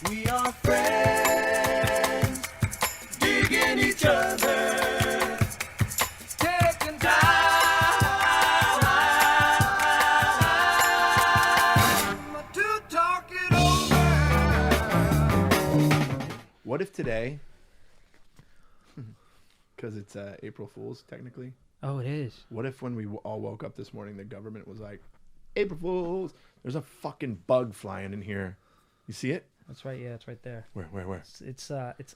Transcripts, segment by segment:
We are friends, digging each other, taking time to talk it over. What if today, because it's April Fool's technically. Oh, it is. What if when we all woke up this morning, the government was like, April Fools, there's a fucking bug flying in here. You see it? That's right. Yeah, it's right there. Where? It's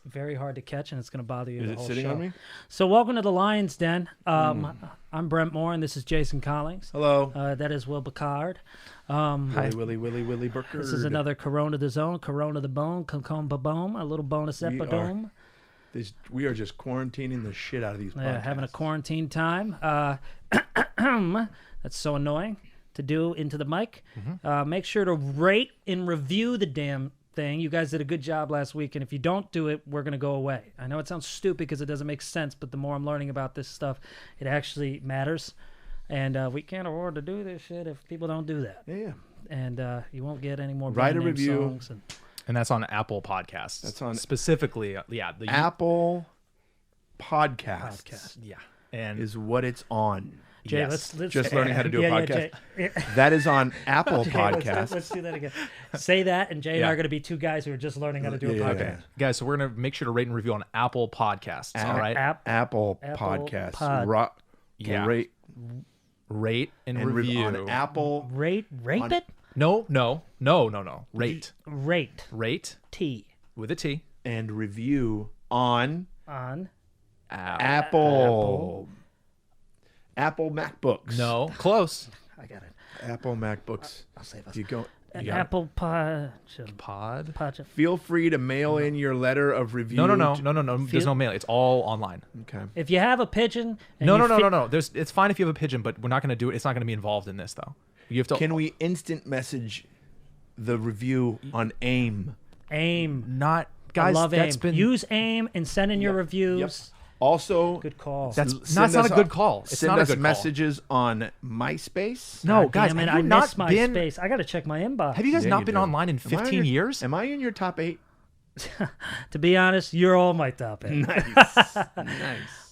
very hard to catch, and it's going to bother you Is the it whole sitting show. on me? So welcome to the Lion's Den. I'm Brent Morin. This is Jason Collings. Hello. That is Burkart. Willy Burkart. This is another Corona the Zone, Corona the Bone, Boom, a little bonus episode. We are just quarantining the shit out of these podcasts. Yeah, having a quarantine time. That's so annoying to do into the mic. Make sure to rate and review the damn thing. You guys did a good job last week, and if you don't do it, we're going to go away. I know it sounds stupid because it doesn't make sense, but the more I'm learning about this stuff, it actually matters. And we can't afford to do this shit if people don't do that. Yeah. And you won't get any more Write a brand name review. songs. And that's on Apple Podcasts. That's on specifically, the Apple Podcasts. Podcast. Yeah, and is what it's on. Jay, yes. let's Just learning how to do a podcast. Jay. That is on Apple Jay, Podcasts. let's do that again. Say that, and Jay and I are going to be two guys who are just learning how to do a podcast. Yeah. guys, so we're gonna make sure to rate and review on Apple Podcasts. All right, Apple Podcasts. Pod. Yeah. Rate rate and and review on Apple. Rate On- it. No. Rate Rate T with a T. And review on on Apple MacBooks. No, close. I got it. Apple MacBooks. I'll save us. You go. An got it. Apple Pod. Pod. Feel free to mail in your letter of review. No. There's no mail. It's all online. Okay. If you have a pigeon, and No. you It's fine if you have a pigeon, but we're not gonna do it. It's not gonna be involved in this though. You have to. Can we instant message the review on AIM? AIM. Not guys? I love that's AIM. been Use AIM and send in your reviews. Yep. Also, Good call. That's send not us a good call. It's send not a us good call. messages on MySpace. No, God guys, damn it, have you I not missed my been? space. I got to check my inbox. Have you guys Yeah, not you been do. online in Am I on 15 your- years? Am I in your top 8? To be honest, you're all my top eight. Nice.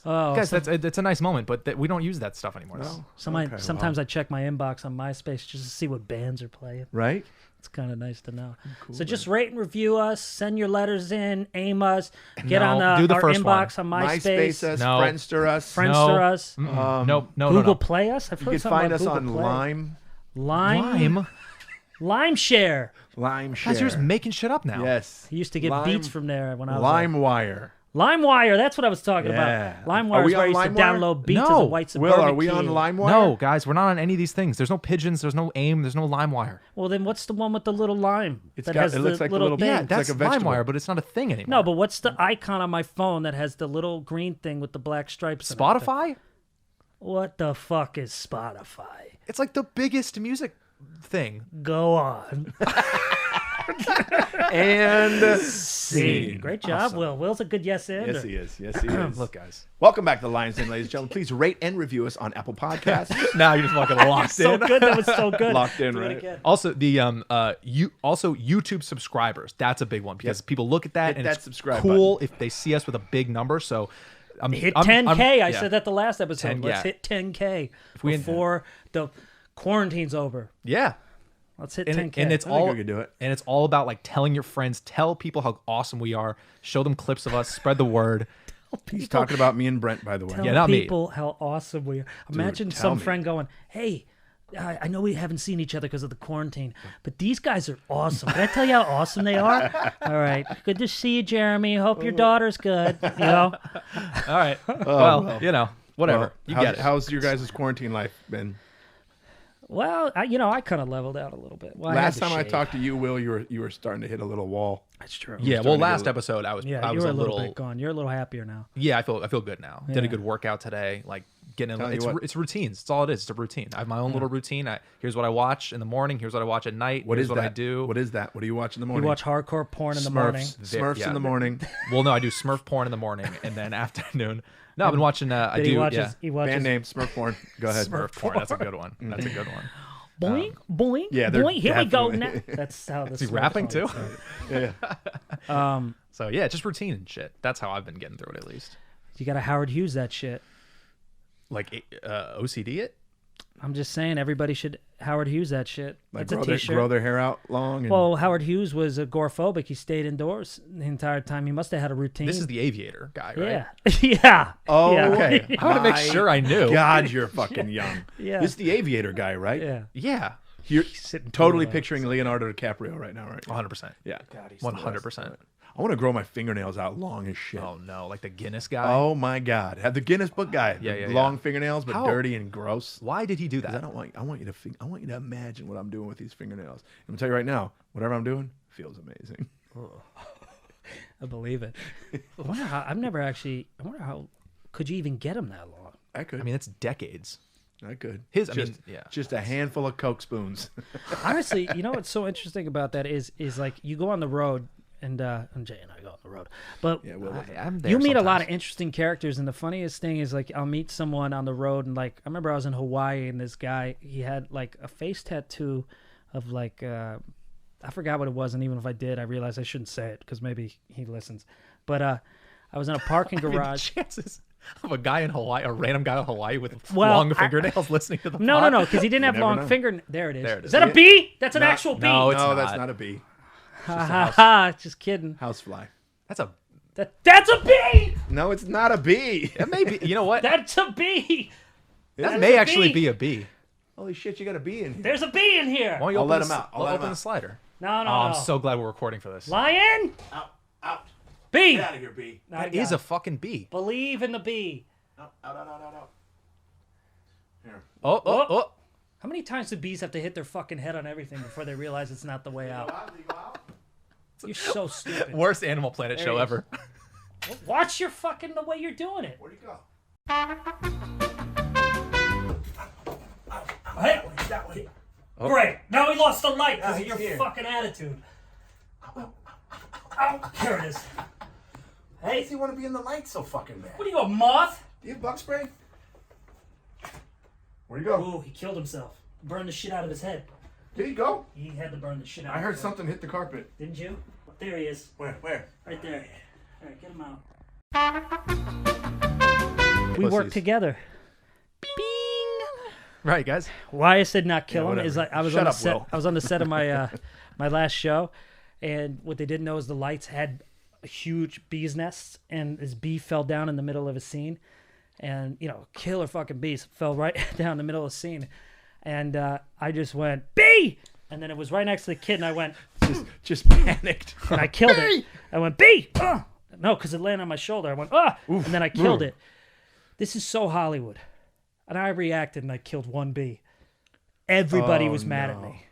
Oh, Guys, that's a nice moment, but we don't use that stuff anymore. Well, sometimes I check my inbox on MySpace just to see what bands are playing. Right? It's kind of nice to know. Cool, So just rate and review us. Send your letters in. AIM us. Get No, on do the our first inbox on MySpace MySpace. us, No. Friendster us. Friendster us. Nope. No. Google Play us. I've You heard can something find about us Google on Play. Lime. Lime Share. Lime Share. Guys, you're just making shit up now. Yes. I used to get Lime- beats from there when I was LimeWire. LimeWire. That's what I was talking Yeah. about. Are LimeWire we is where I on used to LimeWire? download beats No. as a white Will, suburban are we on kid. LimeWire? No, guys, we're not on any of these things. There's no pigeons. There's no AIM. There's no LimeWire. Well, then what's the one with the little lime? It has looks the like the little little thing? Yeah, It's that's like a vegetable. LimeWire, but it's not a thing anymore. No, but what's the icon on my phone that has the little green thing with the black stripes? in it? Spotify? What the fuck is Spotify? It's like the biggest music thing. Go on. And See. Great job, Will. Will's a good yes and. yes, he is. Yes, he is. Look, guys. Welcome back to the Lion's Den, ladies and gentlemen. Please rate and review us on Apple Podcasts. Now you're just fucking locked So in. good. That was so good. Locked in, Do it right? again. Also, the YouTube subscribers. That's a big one because people look at that Hit and that it's subscribe cool if they see us with a big number. So Hit 10K. I yeah. said that the last episode. 10, Let's yeah. hit 10K we- before the quarantine's over. Yeah. Let's hit And, 10K. and it's I think all we could do it. And it's all about like telling your friends, tell people how awesome we are, show them clips of us, spread the word. He's talking about me and Brent, by the way. Tell Yeah, not me. people how awesome we are. Imagine tell some me. friend going, "Hey, I know we haven't seen each other because of the quarantine, but these guys are awesome. Can I tell you how awesome they are? All right, good to see you, Jeremy. Hope your daughter's good. You know, All right. well, you know, whatever. Well, you get it. How's your guys' quarantine life been? well, I kind of leveled out a little bit. Well, Last I had time to I shave. talked to you, Will, you were starting to hit a little wall. That's true. Yeah, well, starting to last get a- episode I was Yeah, I you was were a little bit gone. You're a little happier now. Yeah, I feel good now. Did Yeah. a good workout today. Like getting in. Tell you what. It's routines. It's all it is. It's a routine. I have my own little routine. Here's what I watch in the morning. Here's what I watch at night. What here's is what that? I do. What is that? What do you watch in the You morning? watch hardcore porn in the morning. Smurfs Yeah. in the morning. Well, no, I do Smurf porn in the morning and then afternoon. No, I've been watching. I Then do. he watches. Yeah. He watches. Band name Smurf porn. Go ahead. Smurf porn. That's a good one. That's a good one. Boing, boing, yeah, they're boing. Here we go. Now. definitely- That's how this. Is he rapping too? Yeah. So yeah, just routine and shit. That's how I've been getting through it at least. You got to Howard Hughes that shit. Like OCD it. I'm just saying, everybody should Howard Hughes that shit. Like That's a T-shirt. grow their hair out long. And, Well, Howard Hughes was agoraphobic. He stayed indoors the entire time. He must have had a routine. This is the aviator guy, right? Yeah. yeah. oh, yeah. Okay. I want to make my sure I knew. God, you're fucking young. Yeah. This is the aviator guy, right? Yeah. Yeah. You're sitting totally cool, picturing Leonardo DiCaprio right now, right? 100%. Yeah. 100%. I want to grow my fingernails out long as shit. Oh no, like the Guinness guy. Oh my God! Have the Guinness Book guy. Yeah, Long fingernails, but How? dirty and gross. Why did he do 'Cause that? I want you to imagine what I'm doing with these fingernails. I'm gonna tell you right now, whatever I'm doing feels amazing. I believe it. I wonder how. I wonder how. Could you even get him that long? I could. I mean, it's decades. I could. Yeah. Just a handful of Coke spoons. Honestly, you know what's so interesting about that is like you go on the road. And Jay and I go on the road, but Yeah, well, I'm there you meet a lot sometimes. of interesting characters. And the funniest thing is like I'll meet someone on the road, and like I remember I was in Hawaii, and this guy he had like a face tattoo of like I forgot what it was, and even if I did, I realized I shouldn't say it because maybe he listens. But I was in a parking I mean, the garage. chances of a guy in Hawaii, a random guy in Hawaii with Well, long fingernails, listening to the No, pod? because he didn't have never long know. finger. There it is. There it Is is. that a bee? That's an No, actual bee. no, it's no, not. that's not a bee. Ha ha ha! Just kidding. Housefly. That's a. That's a bee. No, it's not a bee. That may be. You know what? That's a bee. that that's may a actually bee. be a bee. Holy shit, you got a bee in here. There's a bee in here. Why don't you I'll open let the him s- out. I'll let him open out. the slider. No, Oh, no, I'm no. so glad we're recording for this. Lion. Out. Bee. Get out of here, bee. That is a fucking bee. Believe in the bee. Out. Here. Oh. How many times do bees have to hit their fucking head on everything before they realize it's not the way out? You go out? You're so stupid. Worst Animal Planet There show he is. ever. Watch your fucking the way you're doing it. Where'd he go? Hey. That way. Great. Now we lost the light because of he's your here. fucking attitude. Ow. Here it is. Why Hey, does he want to be in the light so fucking bad? what are you, a moth? Do you have bug spray? Where'd he go? Ooh, he killed himself. Burned the shit out of his head. Did he go? He had to burn the shit out I of heard his head. something hit the carpet. Didn't you? There he is. Where? Right there. All right, get him out. We work Pussies. together. Right, guys. Why I said not kill Yeah, him is whatever. like I was Shut on the up, set. Will. I was on the set of my my last show, and what they didn't know is the lights had a huge bee's nests, and this bee fell down in the middle of a scene, and killer fucking bees fell right down the middle of the scene, and I just went bee, and then it was right next to the kid, and I went Just panicked. and I killed it. I went bee. No, because it landed on my shoulder. I went and then I killed it. This is so Hollywood. And I reacted and I killed one bee. Everybody Oh, was mad at no. me.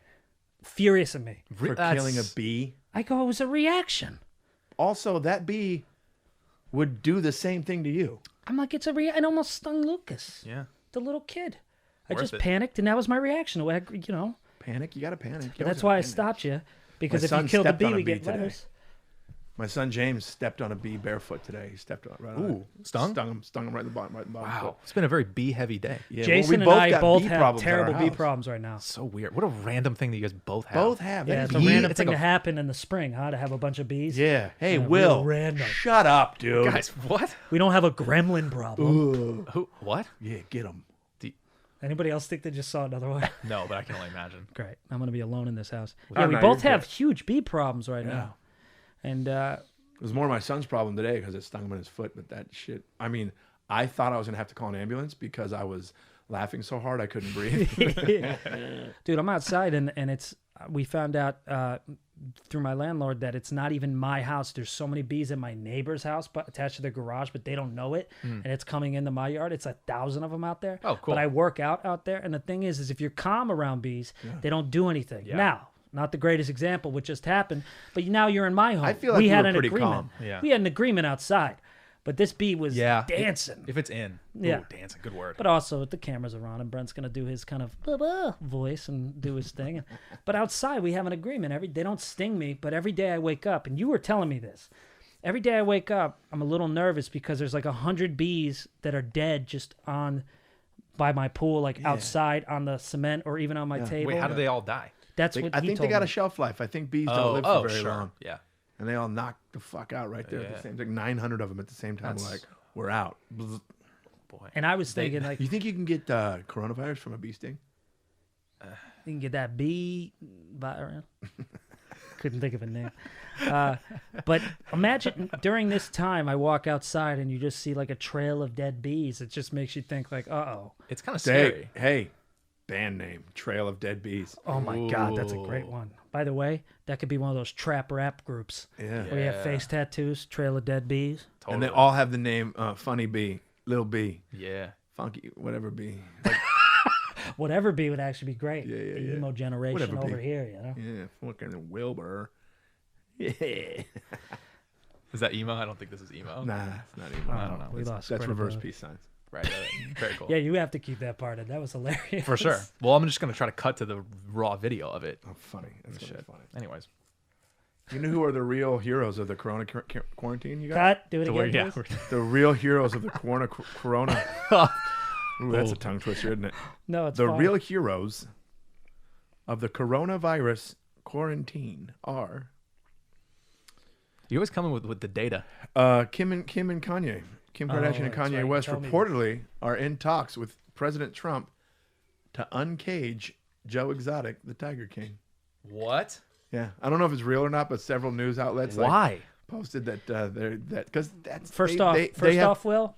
Furious at me. For killing a bee. I go, it was a reaction. Also, that bee would do the same thing to you. I'm like, it's a reaction. It almost stung Lucas, Yeah. the little kid. I Worth just it. panicked and that was my reaction. Panic? You got to panic. But that's why I stopped you. Because My if you son kill the stepped bee, on a we bee get today. letters. My son James stepped on a bee barefoot today. He stepped on it right on it. Ooh, stung? Stung him right in the bottom. Wow. It's been a very bee-heavy day. Yeah, Jason well, we and I got both bee have problems at our terrible bee house. problems right now. So weird. What a random thing that you guys both have. Both have. Yeah, That it's is a weird. random It's thing like to happen in the spring, huh? To have a bunch of bees. Yeah. Hey, Yeah, Will. real random. Shut up, dude. Guys, what? We don't have a gremlin problem. Who? What? Yeah, get him. Anybody else think they just saw another one? No, but I can only imagine. Great. I'm going to be alone in this house. Oh, Yeah, we no, both you're have good. huge bee problems right now. And It was more my son's problem today because it stung him in his foot. But that shit. I mean, I thought I was gonna have to call an ambulance because I was laughing so hard I couldn't breathe. dude, I'm outside and it's we found out through my landlord that it's not even my house. There's so many bees in my neighbor's house but attached to their garage, but they don't know it. And it's coming into my yard. It's 1,000 of them out there. Oh, cool. But I work out there. And the thing is if you're calm around bees, they don't do anything. Now, not the greatest example, what just happened, but now you're in my home. I feel like we you had were an pretty agreement. calm. Yeah. We had an agreement outside, but this bee was Yeah. dancing. If it's in. Yeah. Ooh, dancing. Good word. But also, the cameras are on, and Brent's gonna do his kind of blah voice and do his thing. But outside, we have an agreement. They don't sting me, but every day I wake up, and you were telling me this. Every day I wake up, I'm a little nervous because there's like 100 bees that are dead just on by my pool, like outside on the cement or even on my table. Wait, how do they all die? That's what I he think they told got me. a shelf life. I think bees don't live for very long. Yeah. And they all knock the fuck out right there at the same time. Like 900 of them at the same time. Like, we're out. Boy. And I was thinking, like, You think you can get coronavirus from a bee sting? you can get that bee virus. Couldn't think of a name. But imagine during this time, I walk outside and you just see like a trail of dead bees. It just makes you think, like, uh-oh. It's kind of scary. Hey, band name, Trail of Dead Bees. Oh my God, that's a great one. By the way, that could be one of those trap rap groups. Yeah. Where you have face tattoos, Trail of Dead Bees. Totally. And they all have the name Funny Bee, Lil Bee, Yeah. Funky, whatever Bee. Whatever bee would actually be great. Yeah, the yeah. emo generation Whatever over bee. here, you know? Yeah, fucking Wilbur. Yeah. Is that emo? I don't think this is emo. Nah, it's not even. I don't know. We lost That's reverse credibility. peace signs. Right. Very cool. Yeah, you have to keep that part in. That was hilarious. For sure. Well, I'm just going to try to cut to the raw video of it. Oh, funny. That's gonna be funny. Anyways. You know who are the real heroes of the corona quarantine, you guys? Cut. Do it So again, yeah. please. The real heroes of the corona. Ooh, that's a tongue twister, isn't it? No, it's The fine. real heroes of the coronavirus quarantine are You always come in with the data. Kim and Kanye. Kim Kardashian and that's Kanye right, you West told me reportedly are in talks with President Trump to uncage Joe Exotic, the Tiger King. What? Yeah, I don't know if it's real or not, but several news outlets Why? posted that they're because that's First off, Will,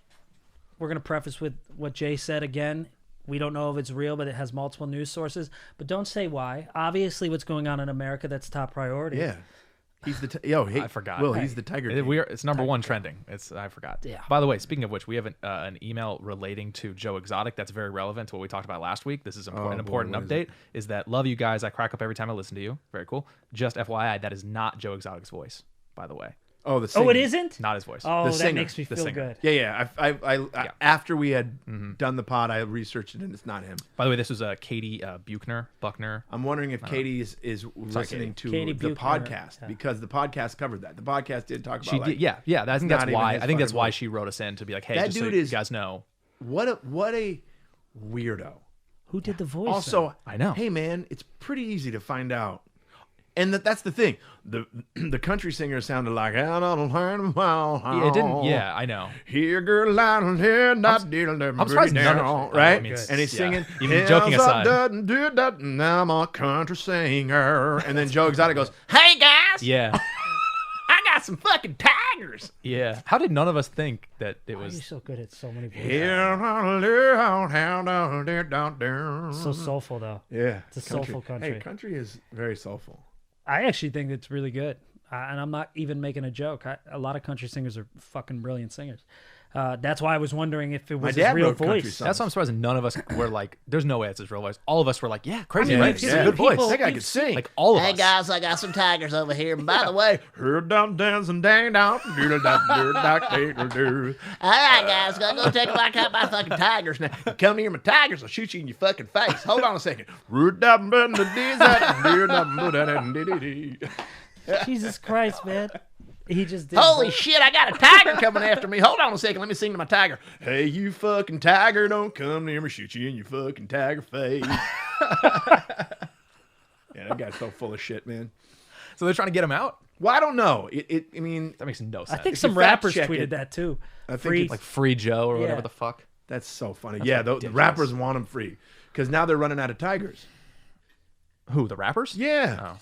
we're going to preface with what Jay said again. We don't know if it's real, but it has multiple news sources. But don't say why. Obviously, what's going on in America, that's top priority. Yeah, he's the I forgot. Will, Hey. he's the Tiger King. It's number one trending. I forgot. Yeah. By the way, speaking of which, we have an email relating to Joe Exotic that's very relevant to what we talked about last week. This is an important what is update. Is that love you guys? I crack up every time I listen to you. Very cool. Just FYI, that is not Joe Exotic's voice, by the way. Oh, the singer. Oh, it isn't? Not his voice. Oh, The that singer. makes me The feel singer. good. Yeah. I after we had done the pod, I researched it, and it's not him. By the way, this was Katie Buchner. I'm wondering if Katie is listening to Katie the Buchner, podcast yeah. because the podcast covered that. The podcast did talk about She like, did. Yeah. I think that's not even why. his I think that's fucking why voice. she wrote us in to be like, hey, That just so dude you is- guys know. what a weirdo. Who did the voice? Also, I know. Hey man, it's pretty easy to find out. And that's the thing. The country singer sounded like Yeah, it didn't. Yeah, I know. Here, girl, I'm here, not dealing. I'm surprised none of- right? I mean, it's- and he's yeah. singing. Even joking "Yes, I aside. done did that, and I'm a country singer. And then Joe Exotic goes, "Hey guys, Yeah. I got some fucking tigers." Yeah. How did none of us think that it Why are you was? so good at so many voices? Here, I live, how down, down, down. So soulful, though. Yeah, It's a soulful country. Hey, country is very soulful. I actually think it's really good. And I'm not even making a joke. A lot of country singers are fucking brilliant singers. That's why I was wondering if it was his dad real wrote country voice. songs. That's why I'm surprised none of us were like, "There's no way it's his real voice." All of us were like, "Yeah, crazy, mean, right? we've He's seen a good voice." people- That guy could sing. Like all of us. guys, I got some tigers over here. And by the way, Heard down dancing dang down doodle down doodle doodle. all right, guys, gonna go take a look at my fucking tigers now. You come near my tigers, I'll shoot you in your fucking face. Hold on a second. Root down bend the D's that dear down dee. Jesus Christ, man. He just did. Holy both. shit, I got a tiger coming after me. Hold on a second, let me sing to my tiger. Hey, you fucking tiger, don't come near me, shoot you in your fucking tiger face. Yeah, that guy's so full of shit, man. So they're trying to get him out. Well, I don't know. I mean, That makes no I sense. think If some you fact rappers check tweeted it, that too. I think Free, it's like Free Joe or whatever Yeah. the fuck. that's so funny. Yeah, the ridiculous. rappers want him free because now they're running out of tigers. Who, the rappers? Yeah. Oh.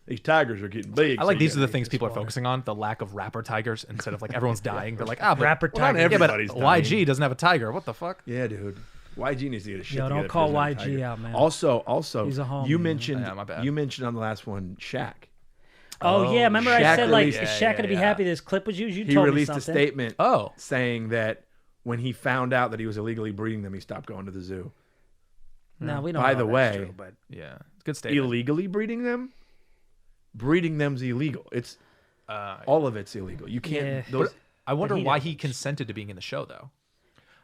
These tigers are getting big. I like so these you are the gotta things make people are this water. focusing on, the lack of rapper tigers instead of like everyone's dying. They're like, but rapper Well, not tiger. yeah, but everybody's dying. YG doesn't have a tiger. What the fuck? Yeah, dude. YG needs to get a shit Yo, don't together call if there's no YG tiger. out, man. Also, He's a homie, you man. mentioned Yeah, my bad. you mentioned on the last one Shaq. Oh, yeah, remember I Shaq said like, released- is Yeah, Shaq gonna be yeah. happy this clip was used? You He told released me a something. statement Oh, saying that when he found out that he was illegally breeding them, he stopped going to the zoo. No, we don't. By know the that's way, true, but yeah. It's a good statement. illegally breeding them? Breeding them's illegal. It's all of it's illegal. You can't. Yeah. Those, I wonder he why knows. he consented to being in the show, though.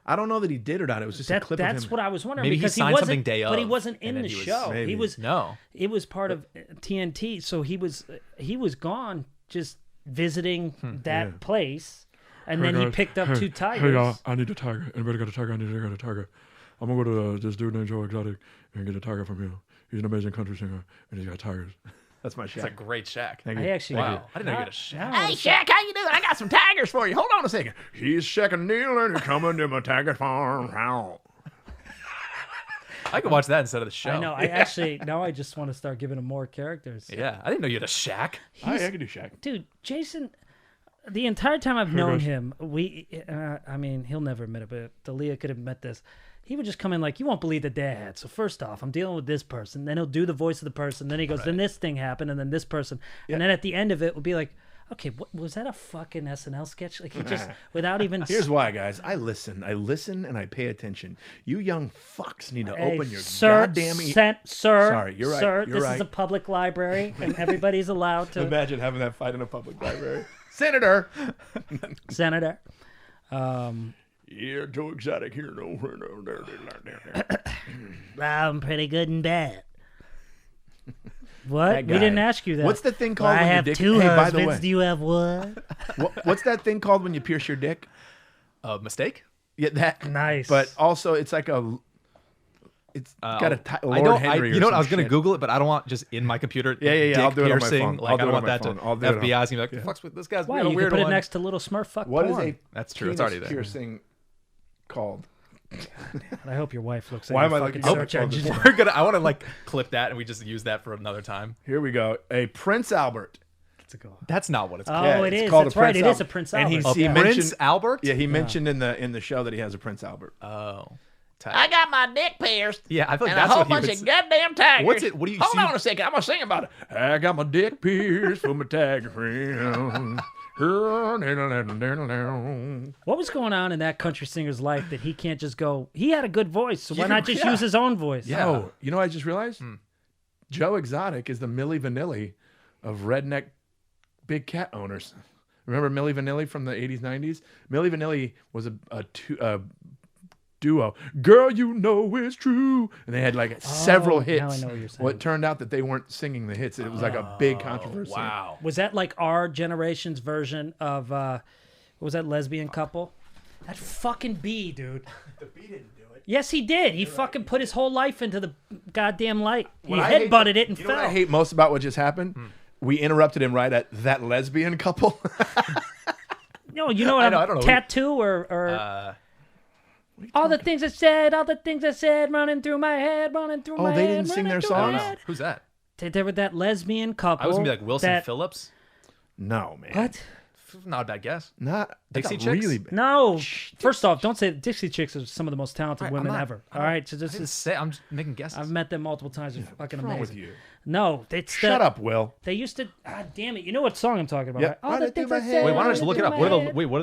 I don't know that he did or not. It was just a clip of that's him. what I was wondering. Maybe he because signed wasn't, something day but he of, wasn't and in then the he was- show. maybe. He was. No. It was part of TNT, so he was gone just visiting that place, and then he picked up two tigers. I need a tiger. Anybody got a tiger? I need to get a tiger. I'm gonna go to this dude named Joe Exotic and get a tiger from him. He's an amazing country singer, and he's got tigers. That's my It's Shaq. a great Shaq. Thank you. I actually. Wow. I didn't know you had a Shaq. Hey, Shaq, how you doing? I got some tigers for you. Hold on a second. He's Shaq and Neil, and he's coming to my tiger farm. How? I could watch that instead of the show. I know. I actually now I just want to start giving him more characters. Yeah, I didn't know you had a Shaq. I can do Shaq. Dude, Jason. The entire time I've known him, I mean, he'll never admit it, but Dalia could admit this. He would just come in like, you won't believe the day I had. So first off, I'm dealing with this person. Then he'll do the voice of the person. Then he goes, then this thing happened, and then this person. And then at the end of it, will be like, okay, what, was that a fucking SNL sketch? Like he just, without even. Here's why, guys. I listen, and I pay attention. You young fucks need to Hey, open your sir, goddamn. sir, Sorry, you're right. Sir, You're this right. is a public library, and everybody's allowed to. Imagine having that fight in a public library. Senator. Senator. Yeah, Joe Exotic here. No. I'm pretty good and bad. What? That We guy. didn't ask you that. What's the thing called I when have your dick? two Hey, by the husbands. way, Do you have one? what's that thing called when you pierce your dick? Mistake? Yeah, that. Nice. But also, it's like a. It's got a I Lord don't. Henry. You know or what? I was some gonna shit. Google it, but I don't want just in my computer. Yeah. Dick I'll do it on my piercing. phone. Like I'll do I don't it want on my that phone. to. I'll do it on- FBI's gonna be like, "Fucks with this guy's Why? being a You weird can put one." it next to little Smurf What is porn. a That's true. It's penis already there. piercing called? I hope your wife looks at Why your am I fucking looking search up engine. all We're gonna. I want to like clip that and we just use that for another time. Here we go. A Prince Albert. That's not what it's Oh, called. Yeah, it it's is. called That's a right. Prince It is a Albert. Prince And Albert. he's- he Yeah. mentioned- Prince Albert. Yeah, he mentioned in the show that he has a Prince Albert. Oh. Tight. I got my dick pierced. Yeah, I feel like And a that's whole what he bunch would of say. goddamn tigers. What's it? What do you Hold see? on a second. I'm going to sing about it. I got my dick pierced for my tiger friend. What was going on in that country singer's life that he can't just go? He had a good voice, so why not just yeah. use his own voice? Yeah. Oh, you know what I just realized? Joe Exotic is the Milli Vanilli of redneck big cat owners. Remember Milli Vanilli from the 80s, 90s? Milli Vanilli was a duo. Girl, you know it's true. And they had like several hits. now I know what you're saying. Well, it turned out that they weren't singing the hits. It was like a big controversy. Wow. Was that like our generation's version of what was that lesbian couple? That fucking bee, dude. The B didn't do it. Yes, he did. He fucking put his whole life into the goddamn light. He What I hate- headbutted it and You know fell. what I hate most about what just happened? We interrupted him right at that lesbian couple. No, you know what? I don't know. Tattoo or all the things I said, running through my head, running through my head. they didn't sing running their through my songs? head. Who's that? They were that lesbian couple. I was gonna be like Wilson that- Phillips. No, man. What? Not a bad guess. Not Dixie that's Chicks? really bad. No. First off, don't say Dixie Chicks are some of the most talented Right, women I'm not- ever. All right, so this I didn't is. say. I'm just making guesses. I've met them multiple times. They're fucking What's wrong amazing. with you? No, it's Shut up, Will. They used to. God damn it! You know what song I'm talking about? Yep. Right? All Run the it through things my I head. said. Wait, why don't I just running look it through up? my What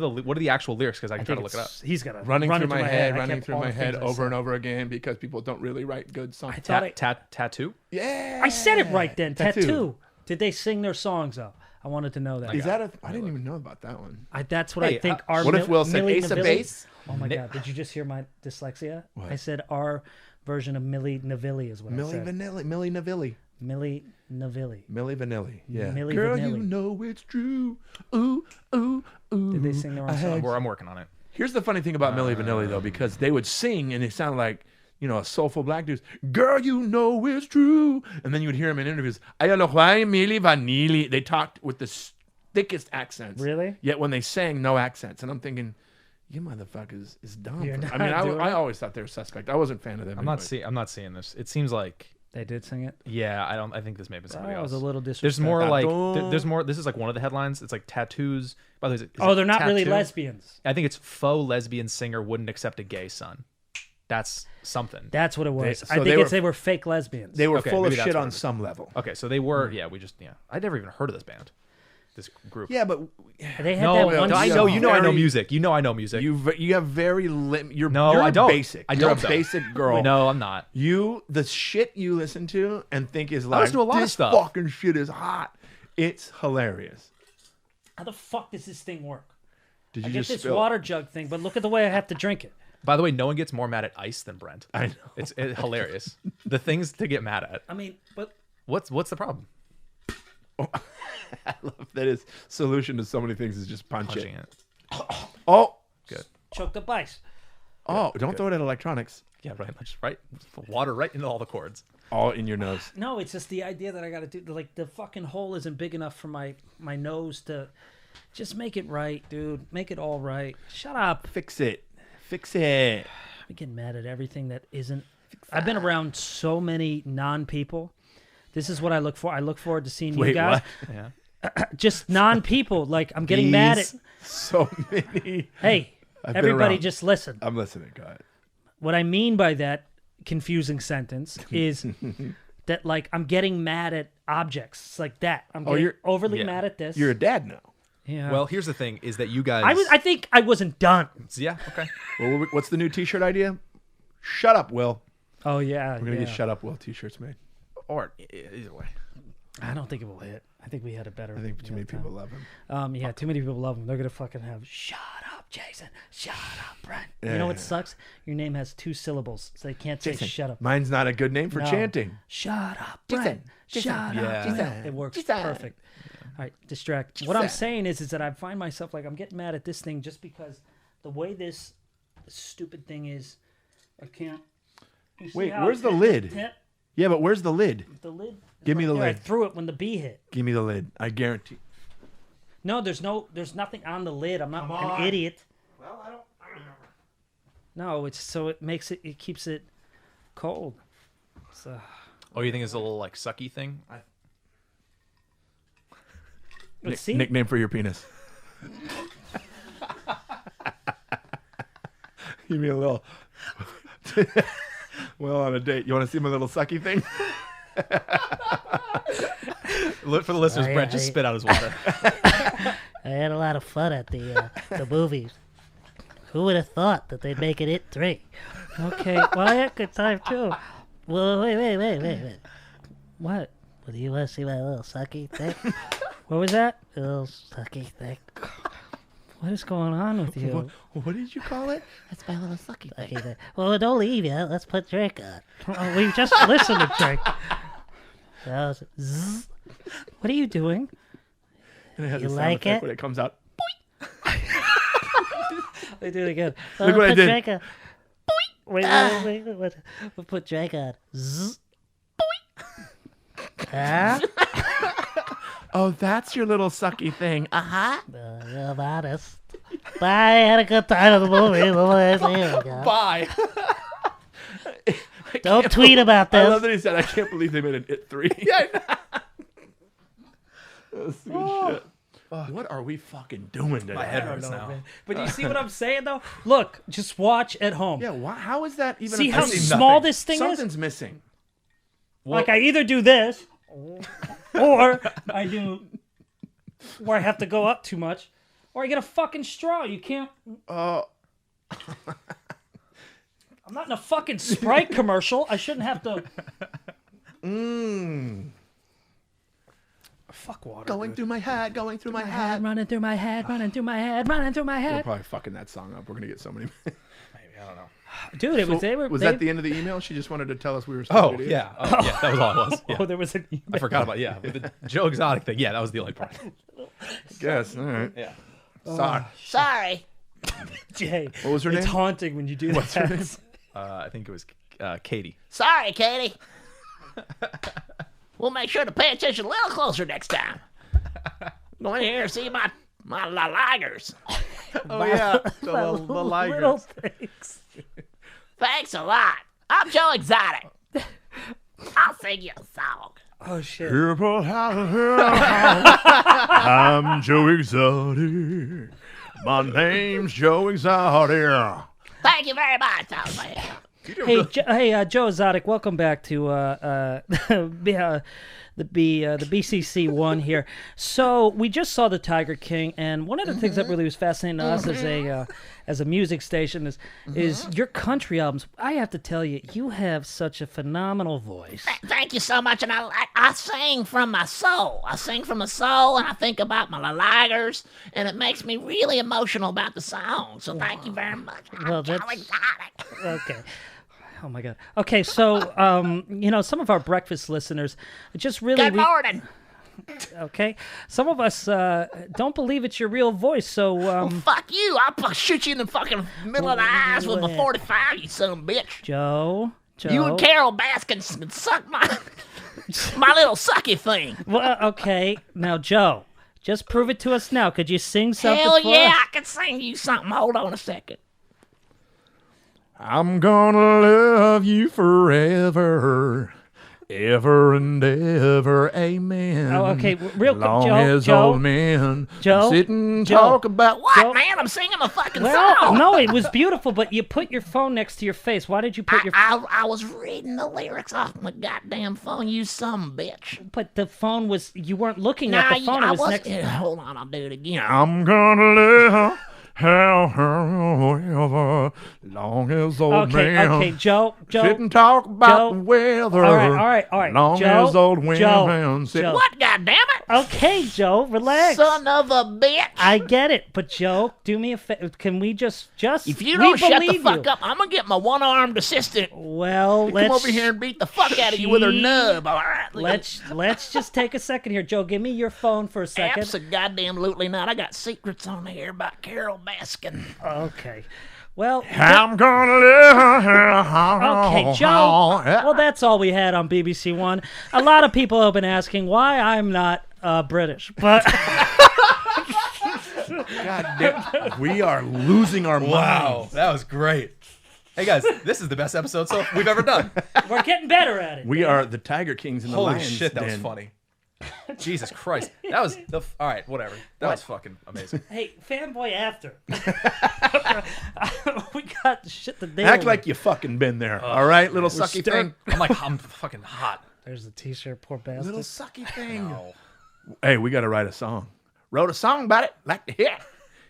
are head. what are the actual lyrics? Because I can try to think look it up. it's- He's got Running through my head, I running kept through all my the head things I over said. and over again because people don't really write good songs. I thought it- Tattoo? Yeah. I said it right then. Tattoo. Tattoo. Did they sing their songs though? I wanted to know that. Is that a? I didn't even know about that one. That's what Hey, I think. Our What if Will said Milli Ace of Vanilli- Base? Oh my god! Did you just hear my dyslexia? I said our version of Milli Vanilli is what I Milli said. Vanilli. Milli Navilli. Milli Vanilli. Milli Vanilli. Yeah. Milli Girl, Vanilli. you know it's true. Ooh, ooh, ooh. Did they sing their own songs? I'm working on it. Here's the funny thing about Milli Vanilli though, because they would sing and it sounded like, you know, a soulful black dude. Girl, you know it's true. And then you would hear him in interviews. I don't know why Milli Vanilli. They talked with the thickest accents. Really? Yet when they sang, no accents. And I'm thinking, you motherfuckers is dumb. You're I mean, not doing I it? always thought they were suspect. I wasn't a fan of them. I'm not anyway. seeing this. It seems like They did sing it. yeah. I think this may have been somebody That else. was a little There's disrespectful. more like Dun. there's more. This is like one of the headlines. It's like tattoos. By the way, is it Oh, they're not really tattoo? lesbians. I think it's faux lesbian singer wouldn't accept a gay son. That's something. That's what it was. so I think they they were were fake lesbians. They were Okay, full of maybe that's shit what on it is. some level. Okay, so they were. Yeah, I'd never even heard of this band, this group. Yeah, but They had No, that one. I you know. have You know, I know very- music. You know, I know music. you have very you're No, you're I don't. basic. I You're don't, a though. basic girl. No, I'm not. The shit you listen to and think is like listen to a lot of this stuff. fucking shit is hot. It's hilarious. How the fuck does this thing work? Did I you get just this spill? water jug thing, but look at the way I have to drink it. By the way, no one gets more mad at ice than Brent. I know. It's hilarious. The things to get mad at. I mean, but What's the problem? I love that his solution to so many things is just punch Punching it. it. Oh, Good. choked up ice. Oh, don't throw it at electronics. Yeah, right. Just right. Water right into all the cords. All in your nose. No, it's just the idea that I got to do. Like the fucking hole isn't big enough for my nose to. Just make it right, dude. Make it all right. Shut up. Fix it. Fix it. I'm getting mad at everything that isn't. I've been around so many non-people. This is what I look for. I look forward to seeing you guys. What? Yeah. Just non-people. Like I'm getting mad at. So many. Hey, been everybody, around. just listen. I'm listening. Go ahead. What I mean by that confusing sentence is that like I'm getting mad at objects. It's like that. I'm getting you're- overly yeah. mad at this. You're a dad now. yeah. Well, here's the thing: is that you guys? I think I wasn't done. Yeah. Okay. Well, what's the new T-shirt idea? Shut up, Will. Oh yeah. We're gonna get Shut Up, Will T-shirts made. Or either way. I don't think it will hit. I think we had a better. I think too many people love him. Yeah, too many people love him. They're gonna fucking have "Shut up, Jason. Shut up, Brent." You know what sucks? Your name has 2 syllables, so they can't say Jason. "shut up." Mine's not a good name for No. chanting. Shut up, Brent. Shut up. Yeah. Jason. It works perfect. All right, distract. What I'm saying is that I find myself like I'm getting mad at this thing just because the way this stupid thing is. I can't. You see Wait, how where's it the hit lid? tip? Yeah, but where's the lid? The lid. is Give me right the there. lid. I threw it when the bee hit. Give me the lid. I guarantee. No, there's nothing on the lid. I'm not an idiot. Well, I don't remember. No, it's so it keeps it cold. So Oh, you think it's a little like sucky thing? let's see. Nickname for your penis. Give me a little. Well, on a date, you want to see my little sucky thing? Look for the listeners. Brent just spit out his water. I had a lot of fun at the movies. Who would have thought that they'd make it 3? Okay, well I had a good time too. Well, wait. What? Well, do you want to see my little sucky thing? What was that? Little sucky thing. What is going on with you? What did you call it? That's my little sucky thing. Well, don't leave yet. Let's put Drake on. Oh, we just listened to Drake. That was zzz. What are you doing? And it has You a sound like effect it? when it comes out. They do it again. Look what I Put did. Drake on. Wait. We'll put Drake on. Zzz. Huh? Oh, that's your little sucky thing. I'm honest. Bye. I had a good time at the movie. Bye. Don't tweet about I love this. that he said, I can't believe they made an It 3. Yeah, That's good shit. What are we fucking doing today? My head hurts now. But you see what I'm saying though? Look, just watch at home. Yeah, how is that even See a how thing? small this thing is? Something's missing. Like I either do this, or I do, where I have to go up too much, or I get a fucking straw. You can't. I'm not in a fucking Sprite commercial. I shouldn't have to. Fuck water. Going through my head, going through my head. Running through my head, running through my head, running through my We're head. probably fucking that song up. We're gonna get so many. Maybe I don't know. Dude, it was. They were. Was they, that the end of the email? She just wanted to tell us we were. Oh stupid idiots? yeah. Oh yeah. That was all it was. Yeah. Oh, there was an. I forgot about with the Joe Exotic thing. Yeah, that was the only part. Guess. All right. Yeah. Sorry. Sorry. Jay. What was her It's name? haunting when you do What's that. her name? I think it was Katie. Sorry, Katie. We'll make sure to pay attention a little closer next time. Go in here and see my ligers. Oh yeah, the Little ligers. things. Thanks a lot. I'm Joe Exotic. I'll sing you a song. Oh shit. I'm Joe Exotic. My name's Joe Exotic. Thank you very much. That was my Hey, Joe Exotic, welcome back to the BCC one here. So we just saw the Tiger King, and one of the things that really was fascinating to us as a music station is your country albums. I have to tell you, you have such a phenomenal voice. Thank you so much. And I sing from my soul. I sing from the soul, and I think about my ligers, and it makes me really emotional about the song. So thank you very much. Well, I'm Joe that's- Exotic. Okay. Oh my God. Okay, so some of our breakfast listeners just really Good morning. Okay, some of us don't believe it's your real voice, so Fuck you! I'll shoot you in the fucking middle of the eyes with my 45, you son of a bitch. Joe. You and Carol Baskins can suck my my little sucky thing. Well, okay, now Joe, just prove it to us now. Could you sing something? Hell for yeah, us? I can sing you something. Hold on a second. I'm gonna love you forever, ever and ever, amen. Oh, okay, real quick, Long Joe, as Joe, old men Joe, sit and Joe. talk about What, Joe- man? I'm singing a fucking Well, song. no, it was beautiful, but you put your phone next to your face. Why did you put your? I was reading the lyrics off my goddamn phone, you son of a bitch. But the phone was. You weren't looking at the phone. I It was was. next. Hold on, I'll do it again. I'm gonna live however long as old man Okay, Joe, sit and talk about Joe. the weather. All right. Long Joe, as old Joe, women sit. Joe. What, goddamn it? Okay, Joe, relax. Son of a bitch. I get it, but Joe, do me a favor. Can we just? If you we don't shut the believe fuck you. up, I'm gonna get my one-armed assistant Well, to let's come over here and beat the fuck out of you with her She- nub, all right? let's just take a second here, Joe. Give me your phone for a second. Absolutely not. I got secrets on here about Carol Baskin. Okay. Well, I'm gonna live. okay, Joe. Well, that's all we had on BBC One. A lot of people have been asking why I'm not British, but God damn, we are losing our Wow, minds. that was great. Hey guys, this is the best episode we've ever done. we're getting better at it. We are the Tiger Kings in the Holy Lions shit, that was Den. funny. Jesus Christ, that was all right. Whatever, that was fucking amazing. Hey, fanboy after. We got shit to deal Act with. like you fucking been there. All right, little sucky thing. I'm fucking hot. There's the t-shirt, poor bastard. Little sucky thing. Hey, we got to write a song. Wrote a song about it. Like to hear it.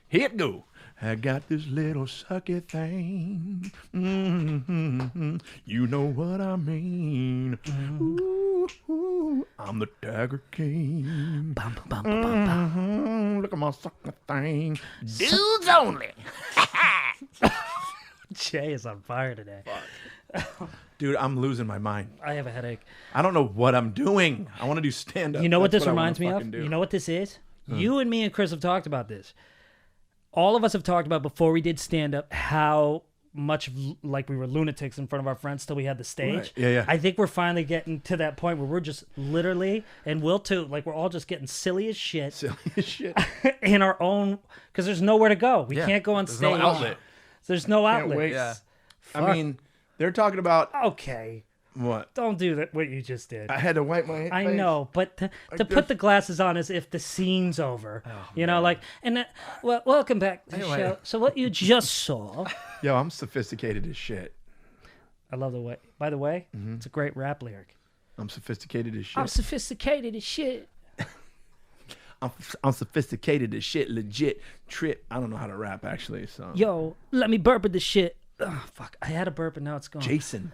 Here it go. I got this little sucky thing. Mm-hmm. You know what I mean. Ooh, ooh, I'm the Tiger King. Mhm. Look at my sucky thing. Dudes only. Jay is on fire today. Dude, I'm losing my mind. I have a headache. I don't know what I'm doing. I want to do stand-up. You know what That's this I wanna reminds me of? fucking do. You know what this is? You and me and Chris have talked about this. All of us have talked about before we did stand-up how much like we were lunatics in front of our friends till we had the stage. Right. Yeah. I think we're finally getting to that point where we're just literally, and Will too, like we're all just getting silly as shit Silly as shit. in our own, because there's nowhere to go. We Yeah, can't go on there's stage. no outlet. There's no outlet. wait. Yeah. I mean, they're talking about Okay. what? Don't do that. What you just did. I had to wipe my I face. know, but to put the glasses on as if the scene's over, you know, like, and that, well, welcome back to the Anyway. show. So what you just saw, Yo, I'm sophisticated as shit. I love the way. By the way, it's a great rap lyric. I'm sophisticated as shit. I'm sophisticated as shit. I'm sophisticated as shit. Legit trip. I don't know how to rap actually. So Yo, let me burp at the shit. Oh, fuck, I had a burp and now it's gone. Jason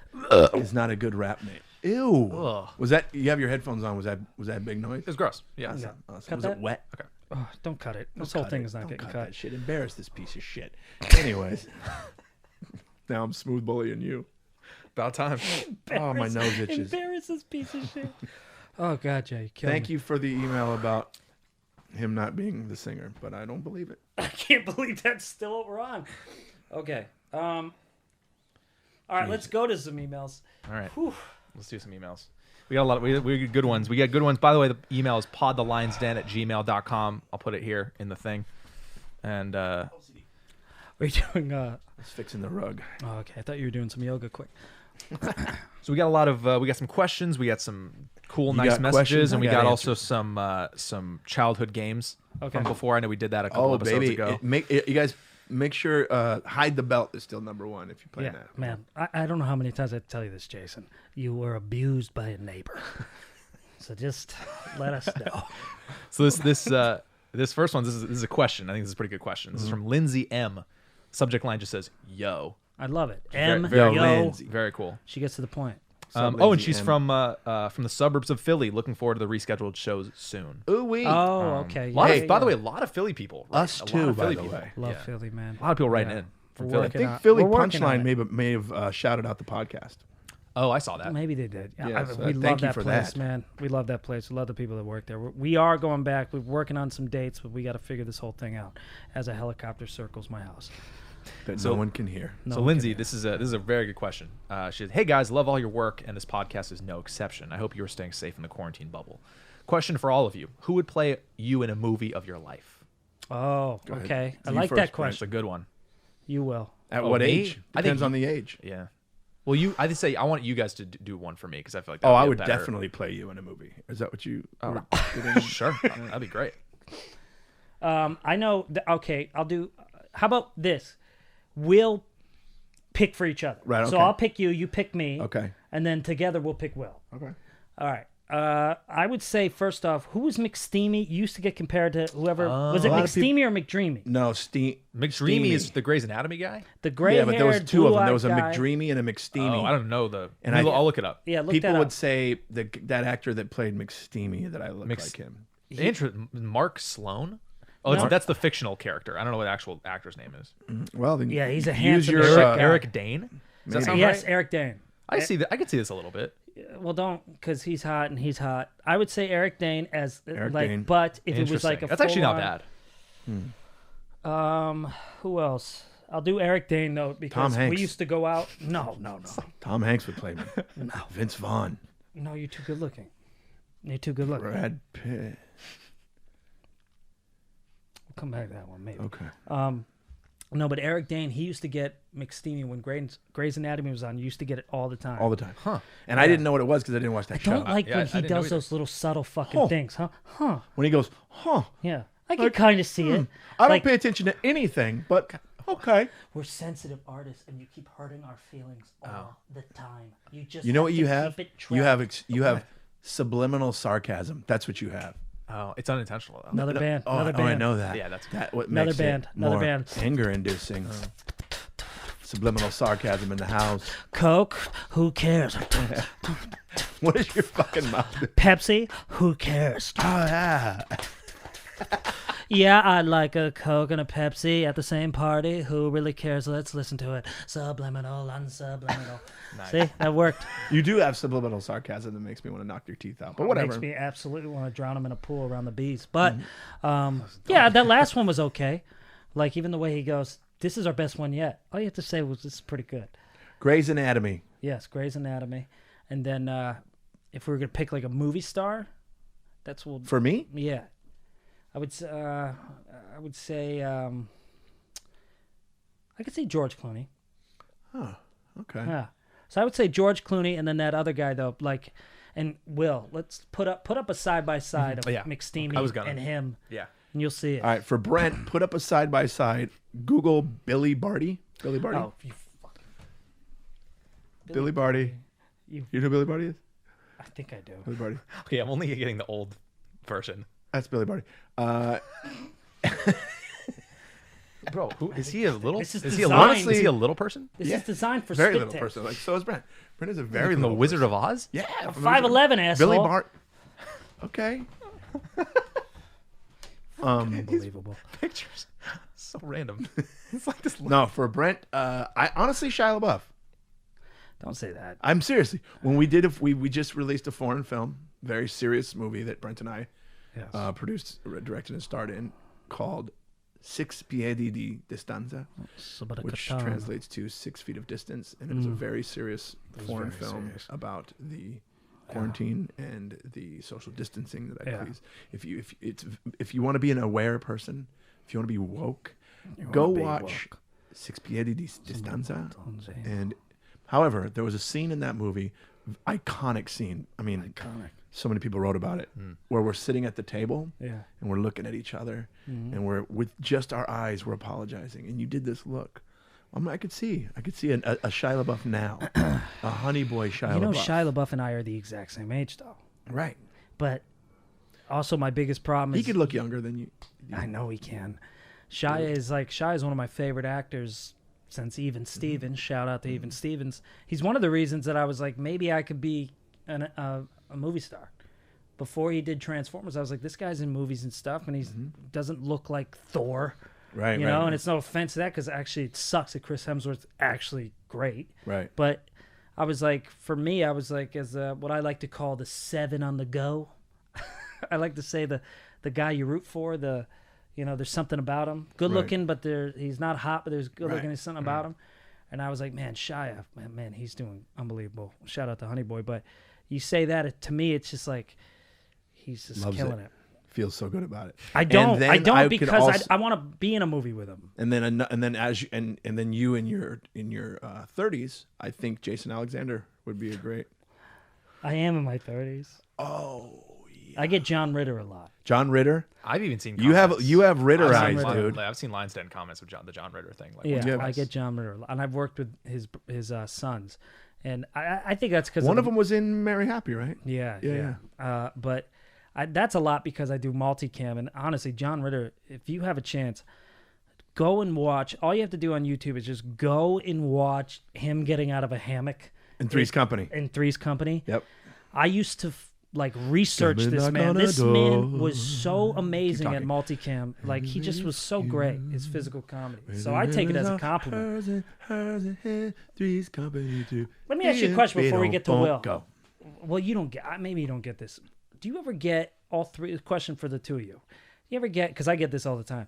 is not a good rap name. Ew. Ugh. Was that? You have your headphones on? Was that big noise? It was gross. Yeah. Yeah. Awesome. Cut Was that? it wet? Okay. Oh, don't cut it. This Cut whole thing it. is not Don't getting cut cut. that shit. Embarrass this piece of shit. Anyways, now I'm smooth bullying you. About time. Oh, my nose itches. Embarrass this piece of shit. Oh God, Jay, Thank you for the email about him not being the singer, but I don't believe it. I can't believe that's still what we're on. Okay. All right, let's go to some emails. All right. Whew. Let's do some emails. We got a lot of we got good ones. We got good ones. By the way, the email is podthelion'sden@gmail.com. I'll put it here in the thing. And Are you doing? It's fixing the rug. Oh, okay, I thought you were doing some yoga. Quick. so we got a lot of we got some questions, we got some cool, You nice got messages, questions? and I we got got also some childhood games from before. I know we did that a couple Oh, episodes baby. ago. You guys make sure Hide the Belt is still number one if you play Yeah, that. man. I don't know how many times I have to tell you this, Jason. You were abused by a neighbor. So just let us know. So this first one, this is a question. I think this is a pretty good question. This is from Lindsay M. Subject line just says "Yo." I love it. Very, Yo. Lindsay. Very cool. She gets to the point. And Lindsay she's M. from the suburbs of Philly. Looking forward to the rescheduled shows soon. Ooh wee. Oh, okay. A lot Yeah, of, by the yeah. way, a lot of Philly people. Right? Us A lot too, of by Philly the people. way. Love Yeah. Philly, man. A lot of people writing Yeah. in from We're Philly. I working think on- Philly we're working on Punchline it. may have Oh, I saw that. Maybe they did. Yeah, we so love thank you that for place, that. man. We love that place. We love the people that work there. We are going back. We're working on some dates, but we got to figure this whole thing out as a helicopter circles my house. That no one can hear. No So one Lindsay, can- this is a very good question. She says, "Hey guys, love all your work, and this podcast is no exception. I hope you are staying safe in the quarantine bubble. Question for all of you: who would play you in a movie of your life?" Oh, ahead. okay. I You like first, that Brent. It's a question. good one. You will. At Oh, what me? age? I think Depends on you- the age. Yeah. Well, I just say I want you guys to do one for me because I feel like. Oh, I be a would better- definitely play you in a movie. Is that what you? Oh. were getting- Sure, that'd be great. I know. Okay, I'll do. How about this? We'll pick for each other. Right, So okay. I'll pick you. You pick me. Okay. And then together we'll pick Will. Okay. All right. I would say first off, who was McSteamy? Used to get compared to whoever was it, A lot of McSteamy or McDreamy? No, McDreamy is the Grey's Anatomy guy. The gray Yeah, but there was haired, two of them. There was a blue-eyed guy. McDreamy and a McSteamy. Oh, I don't know the. And I'll look it up. Yeah, look People that would up. say that actor that played McSteamy that I look like him. Mark Sloan. Oh, that's the fictional character. I don't know what the actual actor's name is. Well, then Yeah, he's a use handsome your Eric- Eric Dane. Does that maybe. sound Yes, right? Eric Dane. I see that. I could see this a little bit. Well, don't, because he's hot and he's hot. I would say Eric Dane as Eric like, Dane. but if it was like a Interesting. That's actually not full-on- bad. Who else? I'll do Eric Dane though because we Hanks. used to go out. No. Tom Hanks would play me. Vince Vaughn, No, you're too good looking. You're too good looking. Brad Pitt. We'll come back to that one maybe. Okay. No, but Eric Dane, he used to get McSteamy when Grey's Anatomy was on. He used to get it all the time. All the time. Huh. And I didn't know what it was because I didn't watch that show. Don't like Yeah, when I he didn't know does either. those little subtle fucking things, huh? When he goes, huh. Yeah, I can kind of see it. I don't Like, pay attention to anything, but okay. we're sensitive artists, and you keep hurting our feelings all the time. You just You know what you to have? keep it You trapped. have you have subliminal sarcasm. That's what you have. Oh, it's unintentional though. Another band. Oh, Another I band. know that. Yeah, that's- that. What Another makes band, it another more band. anger-inducing. Subliminal sarcasm in the house. Coke, who cares? What is your fucking mouth? Pepsi, who cares? Oh yeah. Yeah, I'd like a Coke and a Pepsi at the same party. Who really cares? Let's listen to it. Subliminal, unsubliminal. See, that worked. You do have subliminal sarcasm that makes me want to knock your teeth out. But whatever. Makes me absolutely want to drown him in a pool around the bees. But yeah, that last one was okay. Like even the way he goes, "This is our best one yet." All you have to say was, "This is pretty good." Grey's Anatomy. Yes, Grey's Anatomy. And then if we were gonna pick like a movie star, that's what. For me? Yeah, I would say. I could say George Clooney. Oh, okay. Yeah. So I would say George Clooney, and then that other guy though, like, and Will. Let's put up a side by side of Yeah. McSteamy I was gonna. and him, Yeah. and you'll see it. All right, for Brent, put up a side by side. Google Billy Barty. Billy Barty. Oh, you fucking. Billy Barty. You- You know who Billy Barty is? I think I do. Billy Barty. Okay, I'm only getting the old version. That's Billy Barty. Bro, who is he? A little? This is Is he a designed- little? Is he a little person? This Yeah. is designed for Very spit little takes. person. Like so is Brent. Brent is a very From the little Wizard of Oz? Yeah. from the 5'11", Wizard- asshole. Billy Bart. Okay. Unbelievable. Pictures. So random. It's like this. No, for Brent, I honestly Shia LaBeouf. Don't say that. I'm seriously. When we did, we just released a foreign film, very serious movie that Brent and I Yes. produced, directed, and starred in, called Six Piedi di Distanza, which translates to 6 feet of distance, and it was a very serious foreign very film serious. about the quarantine and the social distancing that I Yeah. please. If you want to be an aware person, if you want to be woke, go wanna be watch woke. Six Piedi di Distanza. And however, there was a scene in that movie, iconic scene. I mean, so many people wrote about it, where we're sitting at the table Yeah. and we're looking at each other, and we're with just our eyes, we're apologizing. And you did this look. I could see a Shia LaBeouf now, a honey boy Shia You know, LaBeouf. Shia LaBeouf and I are the exact same age, though. Right. But also, my biggest problem He is could look younger than you. I know he can. Shia is one of my favorite actors since Even Stevens. Shout out to Even Stevens. He's one of the reasons that I was like, maybe I could be a movie star. Before he did Transformers, I was like, this guy's in movies and stuff, and he doesn't look like Thor. Right. You right, know, right. and it's no offense to that because actually it sucks that Chris Hemsworth's actually great. Right. But I was like, for me, I was like, as what I like to call the 7 on the go. I like to say the guy you root for, there's something about him. Good looking, but he's not hot, but there's good looking. There's something about him. And I was like, man, Shia, man, he's doing unbelievable. Shout out to Honey Boy. But you say that, to me, it's just like, he's just killing it. Feels so good about it. I don't because I want to be in a movie with him. And then as you and then you in your 30s, I think Jason Alexander would be a great. I am in my 30s. Oh, yeah. I get John Ritter a lot. John Ritter. I've even seen you have Ritter eyes, dude. I've seen Lionsden comments with the John Ritter thing. Like, yeah, I get John Ritter a lot, and I've worked with his sons, and I think that's because one of them was in Mary Happy, right? Yeah. But that's a lot because I do multicam, and honestly, John Ritter, if you have a chance, go and watch. All you have to do on YouTube is just go and watch him getting out of a hammock in Three's Company. Yep. I used to research this man. This man was so amazing at multicam. Like, he just was so great, his physical comedy. So I take it as a compliment. Three's Company too. Let me ask you a question before we get to Will. Go. Well, you don't get. Maybe you don't get this. Do you ever get all three? Question for the two of you. You ever get? Because I get this all the time.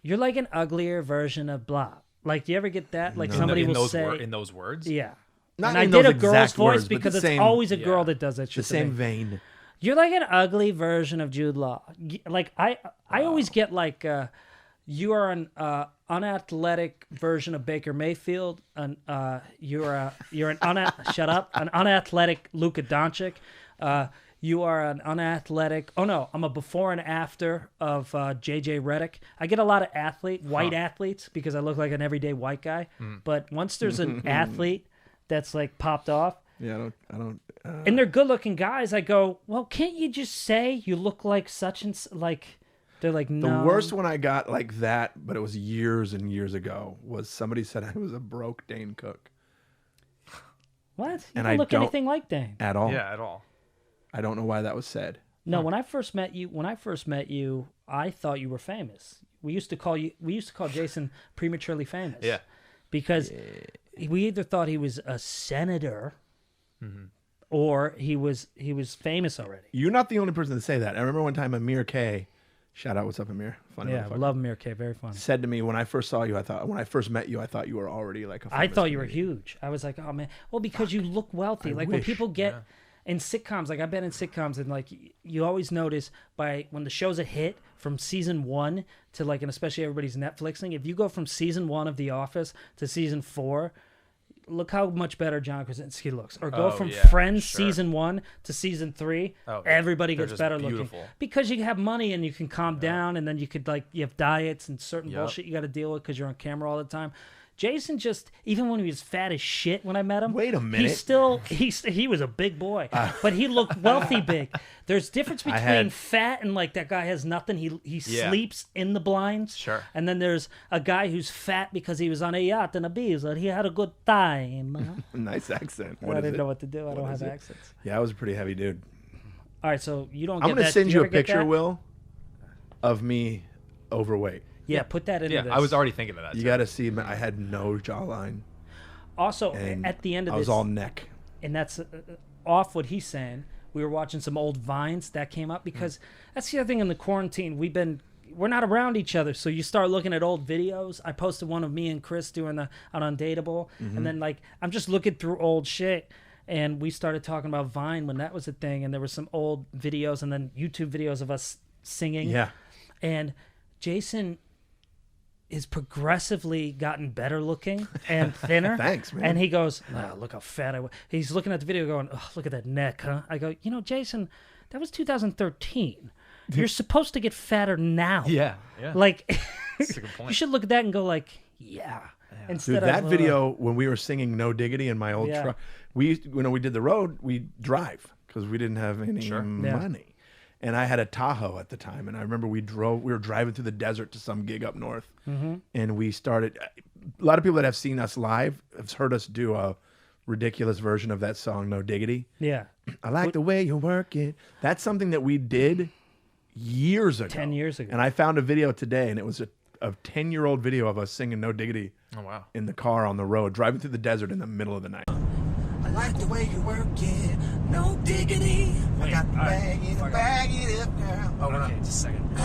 You're like an uglier version of blah. Like, do you ever get that? Like, somebody will say in those words. Yeah. Not and in I did those a girl's exact voice words, but because the it's same- always a girl that does that shit. The to same me. vein. You're like an ugly version of Jude Law. Like, I always get like you are an unathletic version of Baker Mayfield, and you're an unathletic Luka Doncic. You are an unathletic. Oh no, I'm a before and after of JJ Redick. I get a lot of white athletes because I look like an everyday white guy. But once there's an athlete that's like popped off, Yeah, I don't. and they're good-looking guys, I go, well, can't you just say you look like such and like? They're like, no. The worst one I got like that, but it was years and years ago, was somebody said I was a broke Dane Cook. What? You And don't I look don't- anything like Dane. At all. Yeah, at all. I don't know why that was said. No, when I first met you, I thought you were famous. We used to call Jason prematurely famous. Yeah. Because we either thought he was a senator or he was famous already. You're not the only person to say that. I remember one time Amir K, shout out, what's up, Amir? Funny Yeah, I motherfucker, love Amir K. Very funny. said to me when I first saw you, when I first met you, I thought you were already like a I famous thought you were comedian. huge. I was like, oh man. Well, because you look wealthy. Like when wish. people get in sitcoms, like I've been in sitcoms, and like you always notice when the show's a hit from season 1 to like, and especially everybody's Netflixing, if you go from season 1 of The Office to season 4, look how much better John Krasinski looks. Or go from Friends season 1 to season 3, everybody They're gets just better beautiful. looking. Because you have money and you can calm down, and then you could you have diets and certain bullshit you got to deal with because you're on camera all the time. Jason just, even when he was fat as shit when I met him. Wait a minute. He was a big boy, but he looked wealthy big. There's difference between fat and like that guy has nothing. He sleeps in the blinds. Sure. And then there's a guy who's fat because he was on a yacht in Ibiza. He had a good time. Nice accent. I didn't know what to do. I don't have accents. Yeah, I was a pretty heavy dude. All right, so you don't I'm get going to that. send Do you a ever get picture, that? Will, of me overweight. Yeah, put that into Yeah, this. I was already thinking of that. You too. got to see, I had no jawline. Also, And at the end of I this, was all neck. and that's off what he's saying. We were watching some old Vines that came up because that's the other thing in the quarantine. We're not around each other, so you start looking at old videos. I posted one of me and Chris doing the on Undateable, and then like I'm just looking through old shit, and we started talking about Vine when that was a thing, and there were some old videos and then YouTube videos of us singing. Yeah. And Jason is progressively gotten better looking and thinner. Thanks, man. And he goes, oh, look how fat I was. He's looking at the video going, oh, look at that neck, huh? I go, Jason, that was 2013. You're supposed to get fatter now. Yeah. Like, That's a good point. you should look at that and go like, yeah. Instead Dude, that of, video when we were singing No Diggity in my old Yeah. truck, we did the road, we drive because we didn't have any money. And I had a Tahoe at the time, and I remember we were driving through the desert to some gig up north, and we started. A lot of people that have seen us live have heard us do a ridiculous version of that song, No Diggity. Yeah. I like the way you work it. That's something that we did years ago. 10 years ago. And I found a video today, and it was a 10-year-old video of us singing No Diggity Oh wow. in the car on the road, driving through the desert in the middle of the night. like the way you work it. No diggity. I Wait, got the all right, bag in, fuck it. bag it up, girl. Oh, we're Okay, not. just a second.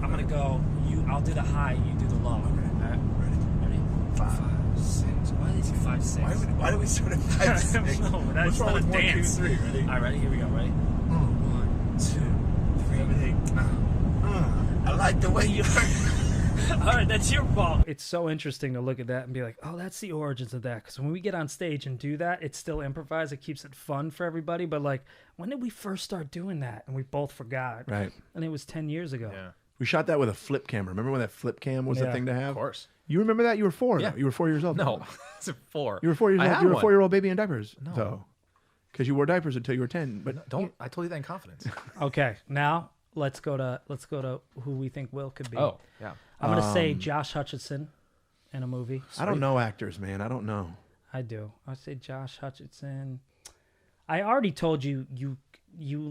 I'm gonna go. I'll do the high. You do the low. Okay. All right. Ready? 5, 6. Why did you 5, 6? Why do we start at 5, 6? No, that's What's wrong not a with 1, 2, dance. 3? Ready? All right, ready? Here we go. Ready? 1, 2, 3. Everything. I like the way you work. All right, that's your ball. It's so interesting to look at that and be like, oh, that's the origins of that. Because when we get on stage and do that, it's still improvised. It keeps it fun for everybody. But like, when did we first start doing that? And we both forgot. Right. And it was 10 years ago. Yeah. We shot that with a flip camera. Remember when that flip cam was the Yeah. thing to have? Of course. You remember that? You were 4. Yeah. Though. You were 4 years old. No, it's 4. You were 4 years I old. had You were a one. 4-year-old baby in diapers. No. Though. Because you wore diapers until you were 10. But Don't. I told you that in confidence. Okay, now let's go to who we think Will could be. Oh, yeah. I'm gonna say Josh Hutcherson in a movie. I don't know actors, man. I don't know. I do. I say Josh Hutcherson. I already told you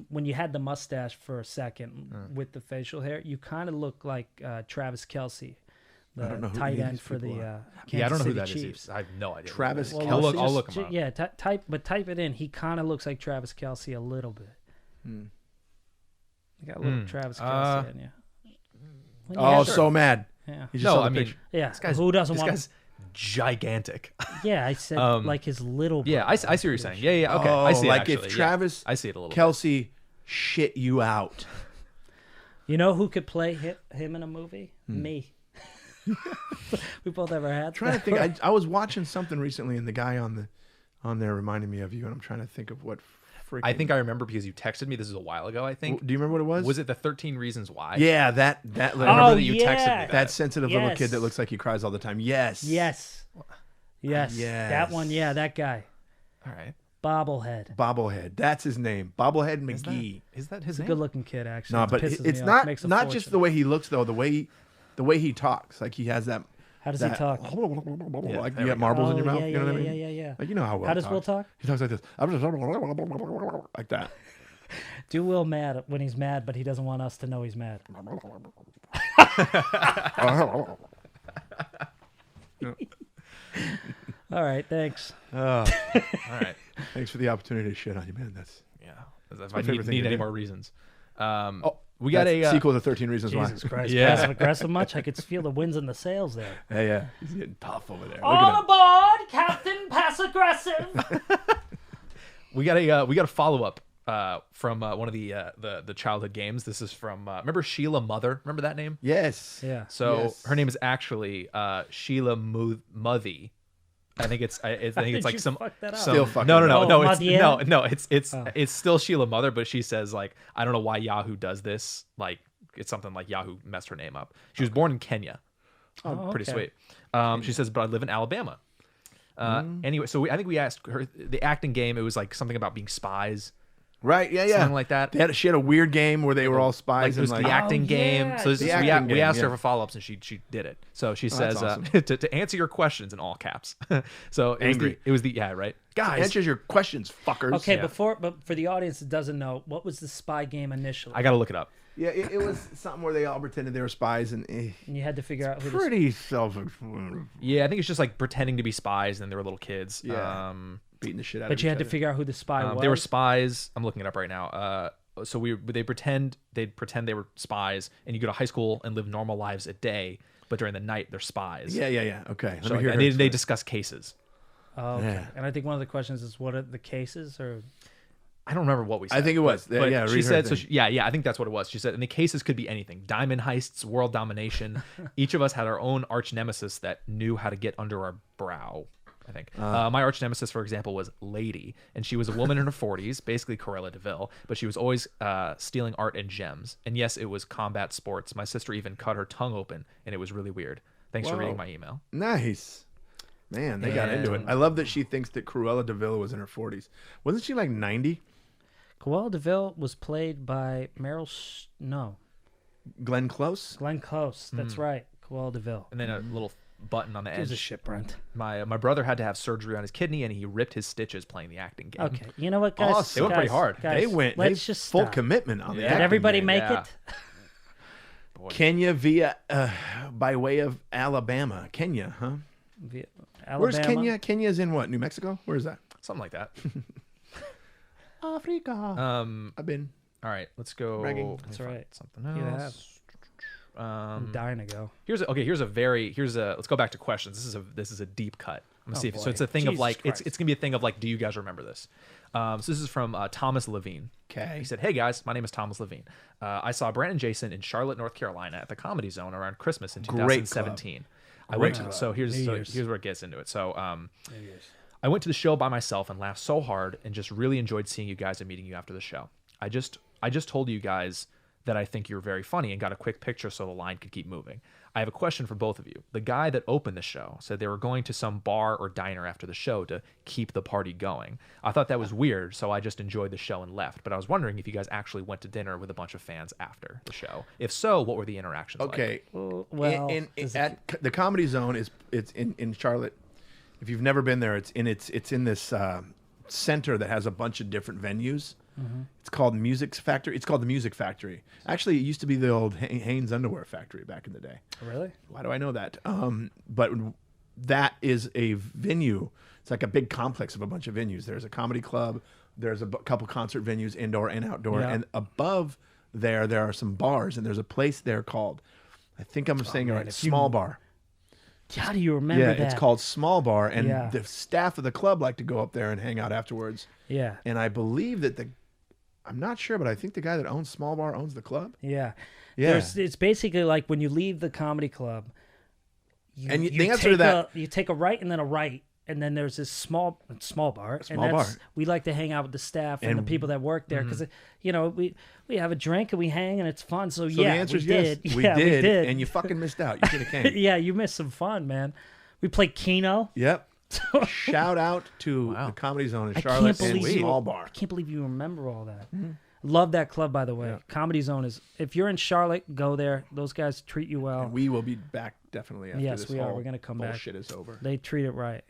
when you had the mustache for a second with the facial hair, you kind of look like Travis Kelce, I don't know the who tight any of end these for the people are. Kansas Yeah, I don't know who City that is. Chiefs. I have no idea. Travis Well, Kelce. I'll look him up. Yeah, type it in. He kind of looks like Travis Kelce a little bit. You got a little Travis Kelce in you. When you Oh, have- so mad. yeah, He just No, saw the I mean, picture. yeah. guy's- Who doesn't this want? guy's gigantic. Yeah, I said like his little. Yeah, I see what you're saying. Yeah, yeah. Okay, Oh, I see it, like actually. if Yeah. Travis I see it a little. Kelsey shit you out. You know who could play him in a movie? Hmm. Me. We both ever had. Trying to think. I was watching something recently, and the guy on there reminded me of you, and I'm trying to think of what. Freaking... I think I remember because you texted me. This is a while ago. I think. Do you remember what it was? Was it the 13 Reasons Why? Yeah, that little, I remember Oh, that you texted yeah. me that sensitive little Yes. kid that looks like he cries all the time. Yes. Yes. Yes. That one. Yeah, that guy. All right. Bobblehead. Bobblehead. That's his name. Bobblehead Is that, McGee. is that his He's a name? good-looking kid, actually. No, It but pisses it's me off. not Makes a just fortune. the way he looks though. The way he talks, like he has that. How does he talk? Like there you we got marbles in your Oh, mouth. yeah, you know yeah, what I mean? yeah. Like you know how Will How does talks. Will talk? He talks like this. Like that. Do Will mad when he's mad, but he doesn't want us to know he's mad. All right, thanks. All right. Thanks for the opportunity to shit on you, man. That's Yeah. If my I favorite thing need to any do. more reasons. We got that's a sequel to 13 Reasons Jesus Why. Christ, Yeah. passive aggressive much? I could feel the winds and the sails there. Yeah. He's getting tough over there. Look All at him. aboard, Captain Pass Aggressive. We got a follow up from one of the childhood games. This is from remember Sheila Mother? Remember that name? Yes. Yeah. So Yes. her name is actually Sheila Muthy. I think it's Did like you some fuck that up? Still fucking no Oh, it's Madier? no it's still Sheila Mother, but she says like I don't know why Yahoo does this. Like it's something like Yahoo messed her name up. She was born in Kenya. Oh, Pretty okay. sweet. She says, but I live in Alabama. Anyway, so I think we asked her the acting game. It was like something about being spies, Right. Yeah. something like that. She had a weird game where they were all Like spies it was and the like. acting game. yeah, So this the is, acting we game, asked her yeah. for follow-ups and she did it. So she that's says awesome. to answer your questions in all caps. So Angry. It was the yeah right guys. Answers your questions, fuckers. Okay, Yeah. but for the audience that doesn't know, what was the spy game initially? I got to look it up. Yeah, it was something where they all pretended they were spies and And you had to figure out who the pretty self-explanatory. Yeah, I think it's just like pretending to be spies and they were little kids. Yeah. Beating the shit out of But you each had to other. figure out who the spy was. They were spies. I'm looking it up right now. So they'd pretend they were spies, and you go to high school and live normal lives at day, but during the night they're spies. Yeah. Okay. Let So me hear and her they explain. discuss cases. Oh, okay. Yeah. And I think one of the questions is what are the cases or I don't remember what we said. I think it was. But Yeah, she read her said so. thing. Yeah, I think that's what it was. She said, and the cases could be anything: diamond heists, world domination. Each of us had our own arch nemesis that knew how to get under our brow. I think my arch nemesis, for example, was Lady, and she was a woman in her 40s, basically Cruella de Vil, but she was always stealing art and gems. And yes, it was combat sports. My sister even cut her tongue open, and it was really weird. Thanks for Whoa. reading my email. Nice. Man, they got into it. I love that she thinks that Cruella de Vil was in her 40s. Wasn't she like 90? Cruella de Vil was played by Glenn Close? Glenn Close. That's right. Cruella de Vil. And then a little button on the Gives a edge. shit, Brent. My brother had to have surgery on his kidney, and he ripped his stitches playing the acting game. Okay, you know what, guys? Awesome. They went pretty Guys, hard. guys, They went Let's just full stop. commitment on the Yeah. acting Did everybody game. make Yeah. it? Kenya via by way of Alabama. Kenya, huh? Alabama. Where's Kenya? Kenya's in what? New Mexico? Where is that? Something like that. Africa. I've been. All right, let's go. Bragging. Let me That's find right. Something You else. I'm dying to go. Here's let's go back to questions. This is a deep cut. I'm gonna see if boy. so it's a thing of Jesus like Christ. it's gonna be a thing of like, do you guys remember this? So this is from Thomas Levine. Okay. He said, "Hey guys, my name is Thomas Levine. I saw Brent and Jason in Charlotte, North Carolina at the Comedy Zone around Christmas in Great 2017. I Great went to club. so here's where it gets into it. So I went to the show by myself and laughed so hard and just really enjoyed seeing you guys and meeting you after the show. I just told you guys that I think you're very funny and got a quick picture so the line could keep moving. I have a question for both of you. The guy that opened the show said they were going to some bar or diner after the show to keep the party going. I thought that was weird, so I just enjoyed the show and left. But I was wondering if you guys actually went to dinner with a bunch of fans after the show. If so, what were the interactions like? Okay. Well, At the Comedy Zone it's in Charlotte. If you've never been there, it's in this center that has a bunch of different venues. It's called Music Factory. It's called the Music Factory. Actually, it used to be the old Hanes Underwear Factory back in the day. really? Why do I know that? But that is a venue. It's like a big complex of a bunch of venues. There's a comedy club. There's a couple concert venues, indoor and outdoor. Yeah. And above there are some bars. And there's a place there called, I think I'm saying it right, Small Bar. How do you remember Yeah, that? it's called Small Bar. And Yeah. the staff of the club like to go up there and hang out afterwards. Yeah. And I believe that I'm not sure, but I think the guy that owns Small Bar owns the club. Yeah. Yeah. It's basically like when you leave the comedy club, And the answer to that- you take a right and then a right, and then there's this small bar. Small and bar. We like to hang out with the staff and the people that work there because we have a drink and we hang and it's fun. So, So yeah, the answer we is yes. did. We Yeah, did. we did. And you fucking missed out. You should have came. Yeah, you missed some fun, man. We played Keno. Yep. Shout out to the Comedy Zone in I Charlotte can't and believe Small Bar. I can't believe you remember all that. Love that club, by the way. Comedy Zone is. If you're in Charlotte, go there. Those guys treat you well. And we will be back definitely after Yes, this we are. whole We're gonna come back. bullshit is over. They treat it right.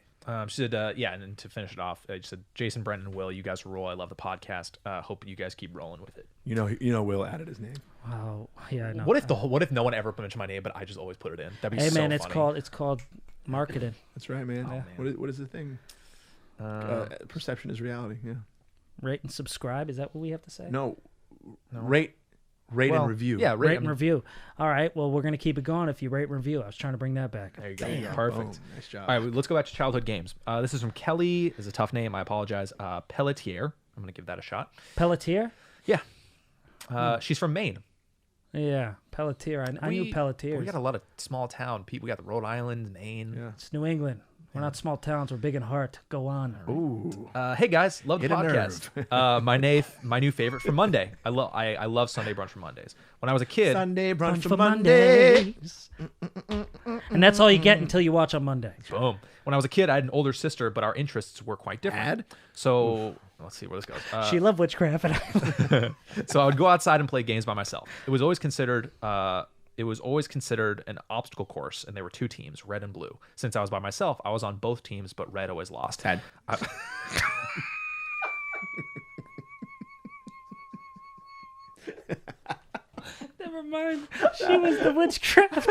She said, and then to finish it off, she said, Jason, Brent, and Will, you guys rule. I love the podcast. Hope you guys keep rolling with it. You know, Will added his name. Oh, yeah, I know. What if no one ever mentioned my name, but I just always put it in? That'd be Hey, so man, funny. it's called marketing. That's right, man. man. What is the thing? Perception is reality. Yeah. Rate and subscribe. Is that what we have to say? No. Rate Well, and review. Yeah, Rate and review. All right. Well, we're gonna keep it going if you rate and review. I was trying to bring that back. There you go. Boom. Perfect. Nice job. All right, let's go back to childhood games. This is from Kelly. Is a tough name. I apologize. Pelletier. I'm gonna give that a shot. Pelletier. Yeah. She's from Maine. Yeah, Pelletier. I knew Pelletiers. We got a lot of small town people. We got the Rhode Island, Maine. Yeah. It's New England. We're not small towns. We're big in heart. Go on. Ooh. Hey guys, love the Hit a podcast. My new favorite for Monday. I love Sunday brunch for Mondays. When I was a kid, Sunday brunch For for Monday. Mondays. And that's all you get until you watch on Monday. boom. When I was a kid, I had an older sister, but our interests were quite different. So let's see where this goes. She loved witchcraft. So I would go outside and play games by myself. It was always considered an obstacle course, and there were two teams, red and blue. Since I was by myself, I was on both teams, but red always lost. Never mind. She was the witchcraft.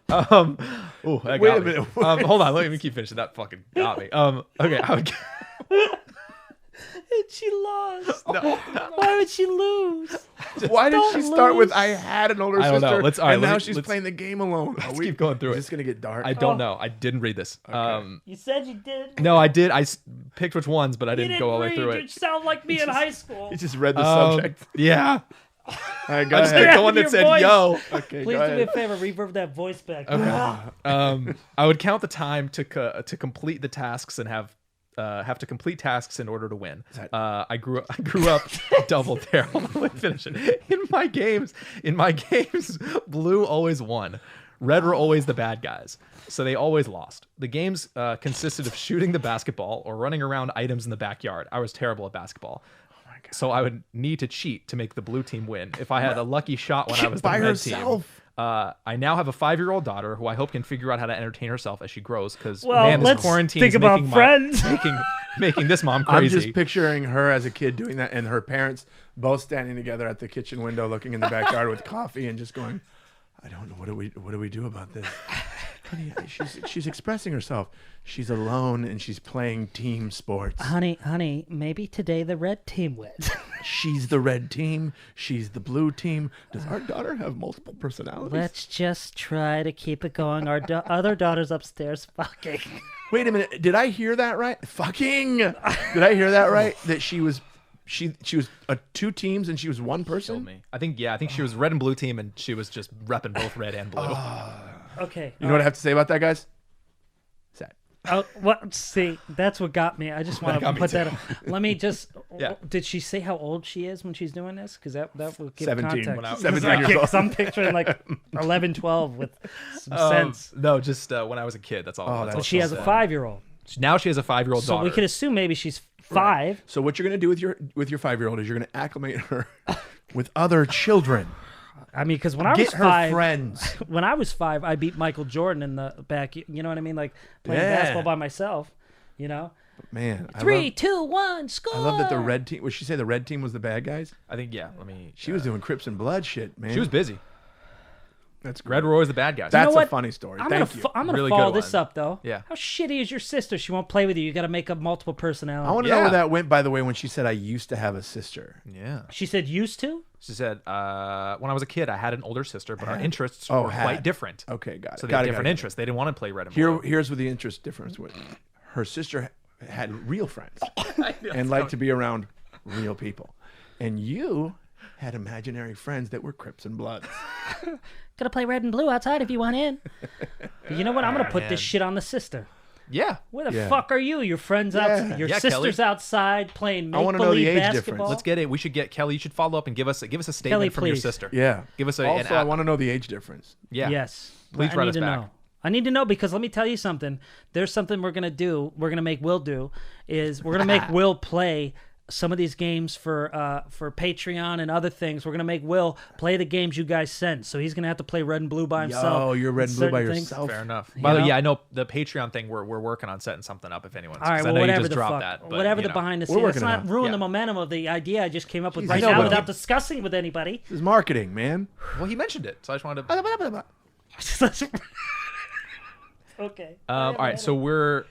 That Wait got a me. minute. Hold on, let me keep finishing. That fucking got me. Okay, I would. And she lost. Why would she lose? Why did Don't she start with lose. I had an older I don't sister know. All right, and let now me- she's let's- playing the game alone? Let's keep going through Is it. this gonna get dark? I don't know. I didn't read this. You said you did. No, I did. I picked which ones, but I You didn't go all the way through read. You it. sound like me in high school. You just read the subject. Yeah. All right, go I just ahead. picked the one Your that said voice. "yo." Okay, Please go do me a ahead. favor. Reverb that voice back. I would count the time to complete the tasks and have to complete tasks in order to win. I grew up double there. Let me finish it. In my games, blue always won. Red were always the bad guys, so they always lost. The games consisted of shooting the basketball or running around items in the backyard. I was terrible at basketball. So I would need to cheat to make the blue team win. If I had a lucky shot when I was the By red herself. team. I now have a 5-year-old daughter who I hope can figure out how to entertain herself as she grows. Because Well, man, this let's quarantine think is about making friends. making this mom I'm crazy. just picturing her as a kid doing that, and her parents both standing together at the kitchen window, looking in the backyard with coffee, and just going, "I don't know. What do we do about this?" Honey, she's expressing herself. She's alone and she's playing team sports. Honey, maybe today the red team wins. She's the red team. She's the blue team. Does our daughter have multiple personalities? Let's just try to keep it going. Our other daughter's upstairs fucking. Wait a minute. Did I hear that right? Fucking. Did I hear that right? That she was two teams and she was one person? Killed me. I think she was red and blue team, and she was just repping both red and blue. Okay. You know what I have to say about that, guys? Sad. Oh, what? See, that's what got me. I just want to put that. Let me just. Yeah. Did she say how old she is when she's doing this? Because that will give 17. context. 17 years old. I'm picturing like 11, 12 with some sense. No, just when I was a kid. That's all. That's all But she has a 5-year-old. Now she has a 5-year-old So daughter. we could assume maybe she's 5. So what you're gonna do with your 5-year-old is you're gonna acclimate her with other children. I mean, because when I Get was her 5, friends. when I was 5, I beat Michael Jordan in the back. You know what I mean? Like playing Yeah. basketball by myself. You know, Man, 3, 2, 1, score. I love that the red team. Would she say the red team was the bad guys? I think let me. She was doing Crips and Blood shit, man. She was busy. That's Red great. Roy is the bad guy. That's know what? a funny story. I'm Thank gonna you. I'm gonna Really follow good this one. up though. Yeah. How shitty is your sister? She won't play with you. You got to make up multiple personalities. I want to know Yeah. where that went, by the way, when she said, I used to have a sister. Yeah. She said used to. She said, when I was a kid, I had an older sister, but our interests Oh, were had. quite different. Okay, got it. So they Got had it, different got it. interests. They didn't want to play red and blue. Here's what the interest difference was. Her sister had real friends and liked to be around real people. And you had imaginary friends that were Crips and Bloods. Gonna play red and blue outside if you want in. But you know what? I'm gonna put man. this shit on the sister. Yeah. Where the Yeah. fuck are you? Your friends outside. Your Yeah, sister's Kelly. outside playing I make wanna know the believe age difference. basketball. Let's get it. We should get Kelly. You should follow up and give us a statement Kelly, from your please. sister. Yeah. Give us Also, I want to know the age difference. Yeah. Yes. Please I write need us to back. know. I need to know because let me tell you something. There's something we're gonna do. We're gonna make Will do. Is we're gonna make Will play some of these games for Patreon and other things. We're gonna make Will play the games you guys send. So he's gonna have to play red and blue by himself. Yo, you're red and blue by certain things. yourself. Fair enough. You By the way, know? yeah, I know the Patreon thing. We're working on setting something up. If anyone's, All right, 'cause well, I know you whatever just the dropped fuck, that. But, whatever you the know. behind the We're scenes. Let's working it not out. ruin Yeah. the momentum of the idea I just came up with Jeez, right I know, now but without keep- discussing with anybody. This is marketing, man. Well, he mentioned it, so I just wanted to. Okay. All right, so we're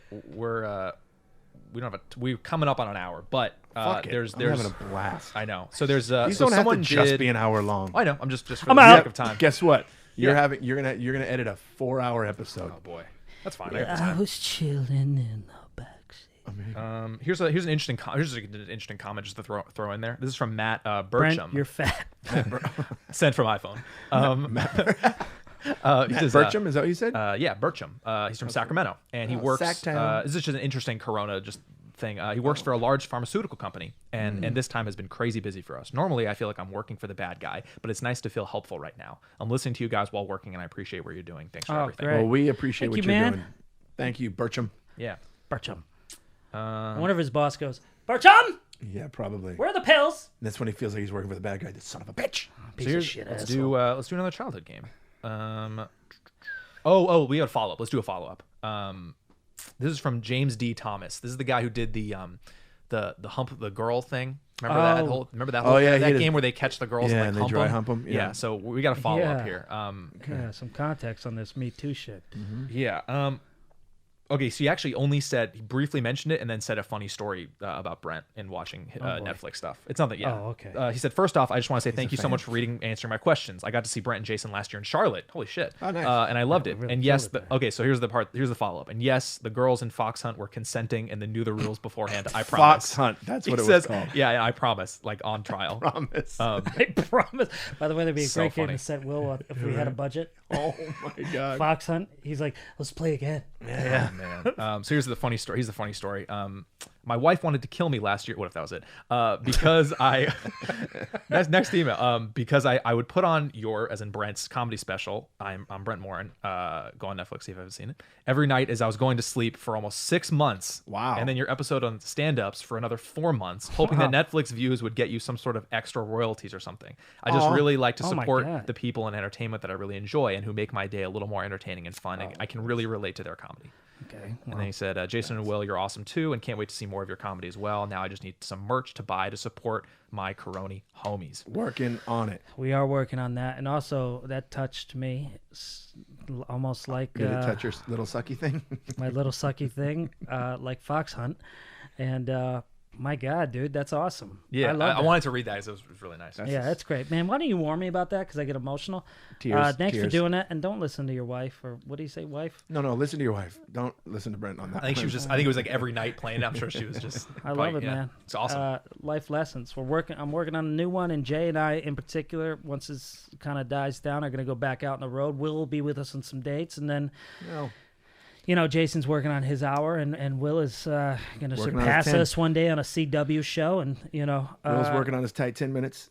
coming up on an hour, but Fuck it. there's I'm having a blast. I know. So there's These so don't have to someone just did, be an hour long. I know. I'm just for I'm the out. sake of time. Guess what? You're Yeah. gonna edit a 4-hour episode. Oh boy, that's fine. I got the I time. was chilling in the backseat. Here's an interesting here's an interesting comment just to throw in there. This is from Matt Brent, Burcham, you're fat. sent from iPhone. He says, Burcham, is that what you said? yeah, Burcham. He's from Sacramento, and he works. Sacktown. This is just an interesting Corona thing. He works for a large pharmaceutical company, and this time has been crazy busy for us. Normally, I feel like I'm working for the bad guy, but it's nice to feel helpful right now. I'm listening to you guys while working, and I appreciate what you're doing. Thanks for Oh, everything. great. Well, we appreciate Thank what you, you're man. doing. Thank you, Burcham. Yeah. Burcham. I wonder if his boss goes, Burcham, Yeah, probably. where are the pills? And that's when he feels like he's working for the bad guy. This son of a bitch. Piece of shit let's asshole. do another childhood game. We got a follow up. Let's do a follow up. This is from James D. Thomas. This is the guy who did the hump the girl thing. Remember that whole? Remember that whole yeah, he that did game it. where they catch the girls Yeah, and and like they dry hump 'em, Yeah. yeah. So we got a follow up Yeah. here. Yeah, some context on this Me Too shit. Yeah. Okay, so he actually only said, he briefly mentioned it and then said a funny story about Brent and watching Netflix stuff. It's nothing, yeah. Oh, okay. He said, first off, I just want to say thank you so fan. much for answering my questions. I got to see Brent and Jason last year in Charlotte. Holy shit. Oh, nice. And I loved it. really And yes, killed it okay, so here's the follow-up. And yes, the girls in Fox Hunt were consenting and they knew the rules beforehand. I promise. Fox Hunt. That's He what it says, was called. Yeah, I promise, like on trial. Promise. I promise. By the way, that'd be a So great game funny. to set Will up if we had a budget. oh my god. Fox Hunt. He's like, let's play again. Yeah, man. So here's the funny story. Here's the funny story. My wife wanted to kill me last year. What if that was it? Because I next email. Because I would put on as in Brent's comedy special. I'm Brent Morin. Go on Netflix, see if I've seen it. Every night as I was going to sleep for almost 6 months. Wow. And then your episode on stand-ups for another 4 months, hoping that Netflix views would get you some sort of extra royalties or something. I just really like to Oh my support God. the people in entertainment that I really enjoy and who make my day a little more entertaining and fun. I can really relate to their comedy. Okay. And then he said, Jason and Will, you're awesome too, and can't wait to see more of your comedy as well. Now I just need some merch to buy to support my Coroni homies. Working on it. We are working on that. And also, that touched me. almost like Did it touch your little sucky thing? my little sucky thing, like Fox Hunt. And my God, dude, that's awesome. Yeah, I love I wanted to read that. 'Cause it was really nice. Yeah, that's great, man. Why don't you warn me about that? Because I get emotional. Tears, Thanks for tears. doing that, and don't listen to your wife, or what do you say, wife? No, listen to your wife. Don't listen to Brent on that. I think she was just. I think it was like every night playing. I'm sure she was just. I love it, man. It's awesome. Life lessons. I'm working on a new one, and Jay and I, in particular, once this kind of dies down, are going to go back out on the road. Will will be with us on some dates, and then. No. You know, Jason's working on his hour, and Will is going to Working on his surpass 10. us one day on a CW show, and Will's working on his tight 10 minutes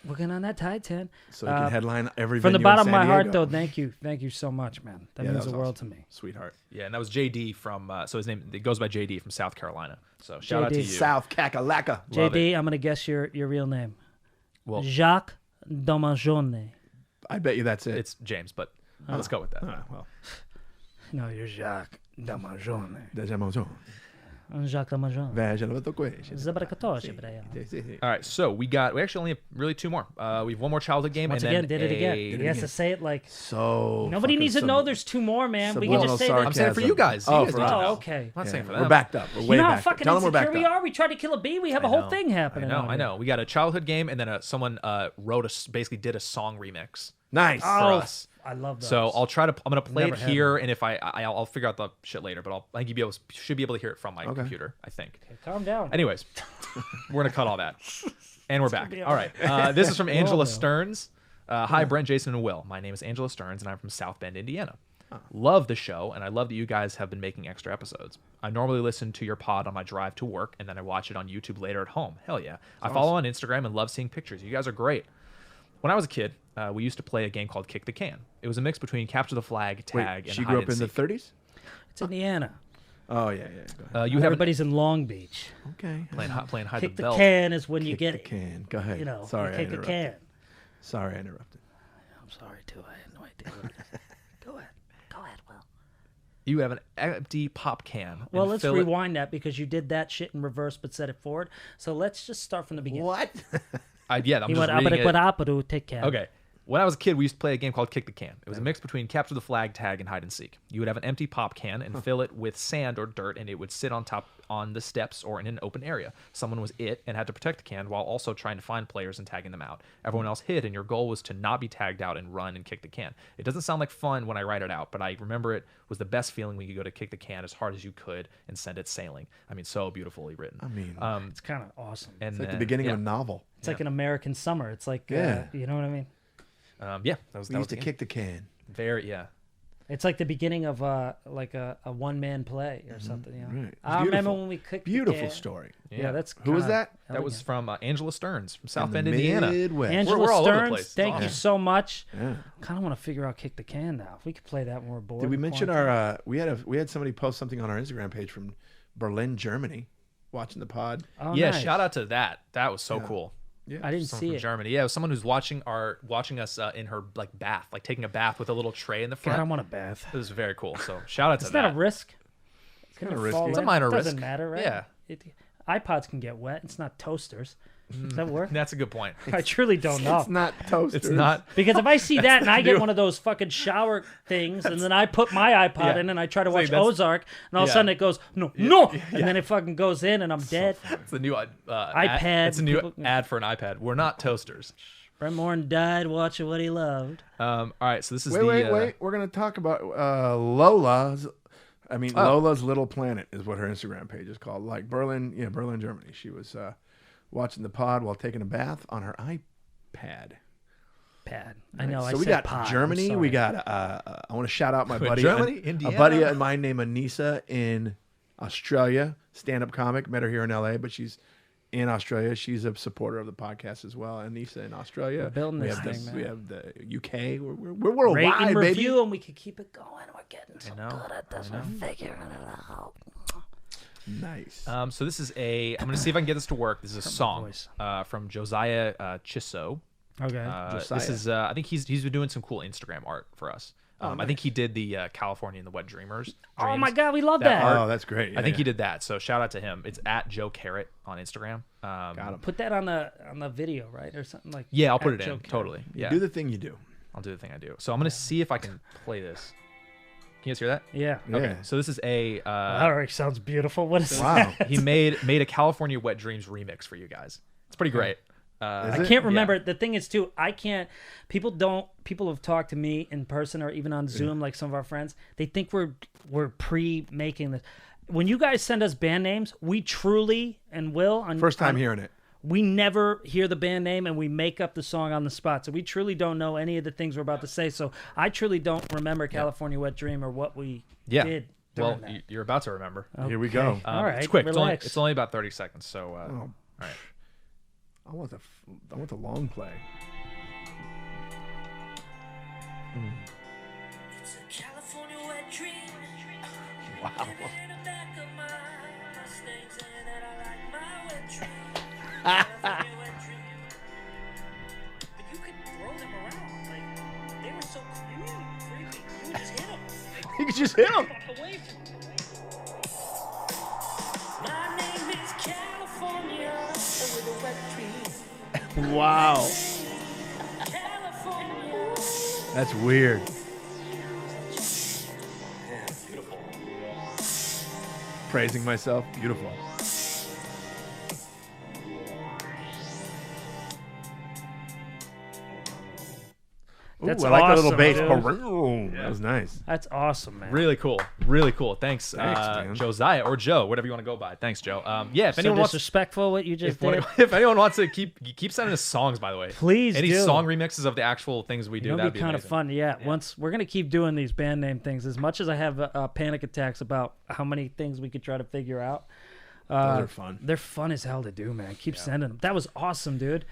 working on that tight 10. so he can headline every From the venue in bottom of San my heart, Diego. though, thank you so much, man. That Yeah, means that the was world to me. Sweetheart. Yeah, and that was JD from. So his name it goes by JD from South Carolina. So shout out to JD. you. South Kakalaka. Love JD, I'm going to guess your real name. Well, Jacques Domajone. I bet you that's it. it's James, but let's go with that. Well, No, you're Jacques Domajone. déjà bonjour. Jacques Domajone. Veja la tua coisa. Zabaracatoche, Brea. All right, so we actually only have really two more. We have one more childhood game. Once and again, then did it again. a- He has to say it like So nobody fucking needs to know there's two more, man. We can just say subliminal I'm that. saying for you guys. Oh, You guys for need to us. know. Oh, okay. I'm not saying for We're them. backed up. We're way You know how backed fucking up. Tell them we're insecure backed we up. are? We tried to kill a bee. We have a I whole know. thing happening. I know. We got a childhood game, and then someone wrote basically did a song remix Nice. for Oh, us. I love those. So I'm gonna play Never it had here, and if I'll figure out the shit later, but I think should be able to hear it from my Okay. computer. I think. Okay, calm down. Anyways, we're gonna cut all that, and we're back. be All right. This is from Angela Well, Stearns. Hi, Brent, Jason, and Will. My name is Angela Stearns, and I'm from South Bend, Indiana. Love the show, and I love that you guys have been making extra episodes. I normally listen to your pod on my drive to work, and then I watch it on YouTube later at home. Hell yeah. I follow on Instagram and love seeing pictures. You guys are great. When I was a kid, we used to play a game called Kick the Can. It was a mix between capture the flag, tag, Wait, and she hide grew up and in the seek. 30s? It's Indiana. Oh, yeah. Go ahead. You have Everybody's in Long Beach. Okay. playing hide Kick the the belt. can is when you Kick get the it. can. Go ahead. You know, Sorry, you I kick the interrupted. can. Sorry, I interrupted. I'm sorry too. I had no idea. What it is. Go ahead. Go ahead, Will. You have an empty pop can. Well, and let's fill it- rewind that because you did that shit in reverse but set it forward. So let's just start from the beginning. What? I'm He just went reading it. apadu take can. Okay. When I was a kid, we used to play a game called Kick the Can. It was a mix between capture the flag, tag, and hide and seek. You would have an empty pop can and fill it with sand or dirt, and it would sit on top on the steps or in an open area. Someone was it and had to protect the can while also trying to find players and tagging them out. Everyone else hid, and your goal was to not be tagged out and run and kick the can. It doesn't sound like fun when I write it out, but I remember it was the best feeling when you go to kick the can as hard as you could and send it sailing. I mean, so beautifully written. I mean, It's kind of awesome. and it's like the then- beginning yeah. of a novel. It's like an American summer. It's like, Yeah. you know what I mean? Yeah, that was We that was used to the game. kick the can. Very, yeah. It's like the beginning of like a one-man play or something. You know? Mm-hmm. Right. It's I remember beautiful. when we kicked Beautiful the can. story. Yeah, that's Who was kinda that? That was from Angela Stearns from South In Bend, the Indiana. Midwest. Angela We're all over the Stearns. place. It's Thank you awesome. so much. Yeah. Kind of want to figure out kick the can now. If we could play that when we're bored. Did we in mention quarantine. our? We had somebody post something on our Instagram page from Berlin, Germany, watching the pod. Oh, Yeah, nice. shout out to that. That was so cool. Yeah. I didn't Someone see from it. Germany. Yeah, it was someone who's watching us in her like bath, like taking a bath with a little tray in the God, front. I want a bath. It was very cool. So shout out to Isn't that. that a risk? It's kinda gonna risky. fall It's a in. minor It doesn't risk. matter, right? Yeah. iPods can get wet. It's not toasters. Does that work? That's a good point. I truly don't know. It's not toasters. It's not. Because if I see that and I get one of those fucking shower things, and then I put my iPod Yeah. in and I try to It's like watch that's- Ozark, and all of a yeah. sudden it goes, no, and then it fucking goes in and I'm dead. It's the new iPad, It's a new people- ad for an iPad. We're not toasters. Brent Morin died watching what he loved. All right, so this is Wait. We're gonna talk about Lola's. I mean, Lola's Little Planet is what her Instagram page is called. Like Berlin, Germany. She was watching the pod while taking a bath on her iPad. Pad. I know. I So we said got pod. I'm Germany. We sorry. got. I want to shout out my buddy, Germany, a Indiana. buddy of mine named Anissa in Australia. Stand-up comic. Met her here in LA, but she's in Australia. She's a supporter of the podcast as well. Anissa in Australia. We're building we this have thing, man. We have the UK. We're worldwide, Rate and baby. review, and we could keep it going. We're getting so know. good at this. We're figuring it out. Nice. So this is I'm gonna see if I can get this to work. This is a song voice. from Josiah Chisso. Okay. This Josiah. is I think he's been doing some cool Instagram art for us. I think he did the California and the Wet Dreamers. Oh my Dreams. God, we love That that. art. Oh, that's great. I think he did that. So shout out to him. It's at Joe Carrot on Instagram. Got him. Put that on the video, right, or something like. Yeah, I'll put at it in. Joe Carrot. Totally. Yeah. Do the thing you do. I'll do the thing I do. So I'm gonna see if I can play this. Can you guys hear that? Yeah. Okay. Yeah. So this is a That already sounds beautiful. What is Wow. he made a California Wet Dreams remix for you guys. It's pretty great. I can't remember. The thing is, too, I can't. People have talked to me in person or even on Zoom, like some of our friends. They think we're pre-making this. When you guys send us band names, we truly and will. First time hearing it. We never hear the band name and we make up the song on the spot. So we truly don't know any of the things we're about to say. So I truly don't remember California Wet Dream or what we did. Well, that. you're about to remember. Here we go. All right, It's quick. relax. It's only about 30 seconds. So, all right. I want the long play. It's a California wet dream. Wow. In the back of my Mustangs, and that I like my wet dream. California wet dream. But you could throw them around. Like, they were so creepy. You would just hit them. You could just hit him. Away from them. My name is California with a wet dream. Wow. California. That's weird. Praising myself. Beautiful. Ooh, That's I like that little awesome, bass. dude. That was nice. That's awesome, man. Really cool. Really cool. Thanks, man. Josiah or Joe, whatever you want to go by. Thanks, Joe. If So anyone wants, disrespectful what you just did. if anyone wants to keep sending us songs, by the way, Please any do. song remixes of the actual things we do, It'll that'd be be kind of amazing. fun. Yeah. Once we're gonna keep doing these band name things. As much as I have panic attacks about how many things we could try to figure out, Those are fun. they're fun as hell to do, man. Keep sending them. That was awesome, dude.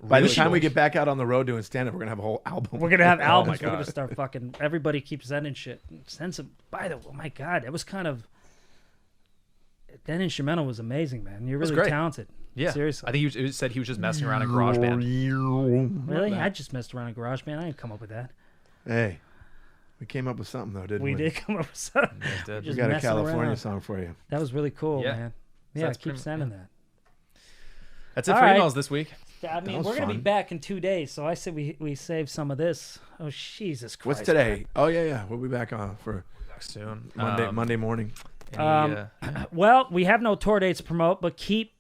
By the Really time we cool. get back out on the road doing stand up, we're gonna have a whole album. We're gonna have Oh albums. my We're gonna God. start fucking. Everybody keeps sending shit. Send some. By the way, oh my God, it was kind of. That instrumental was amazing, man. You're was really great. talented. Yeah, Seriously. I think he said he was just messing around in GarageBand. Really? I just messed around in GarageBand. I didn't come up with that. Hey, we came up with something though, didn't we? We did come up with something. Yeah, it did. We Just got a messing California around. song for you. That was really cool, Yeah. man. So Yeah, that's keep pretty- sending that. That's it All for right. emails this week. I mean, was we're gonna be fun. back in 2 days, so I said we save some of this. Oh Jesus Christ! What's today? Oh yeah. We'll be back on for Soon. Monday morning. Any, Well, we have no tour dates to promote, but keep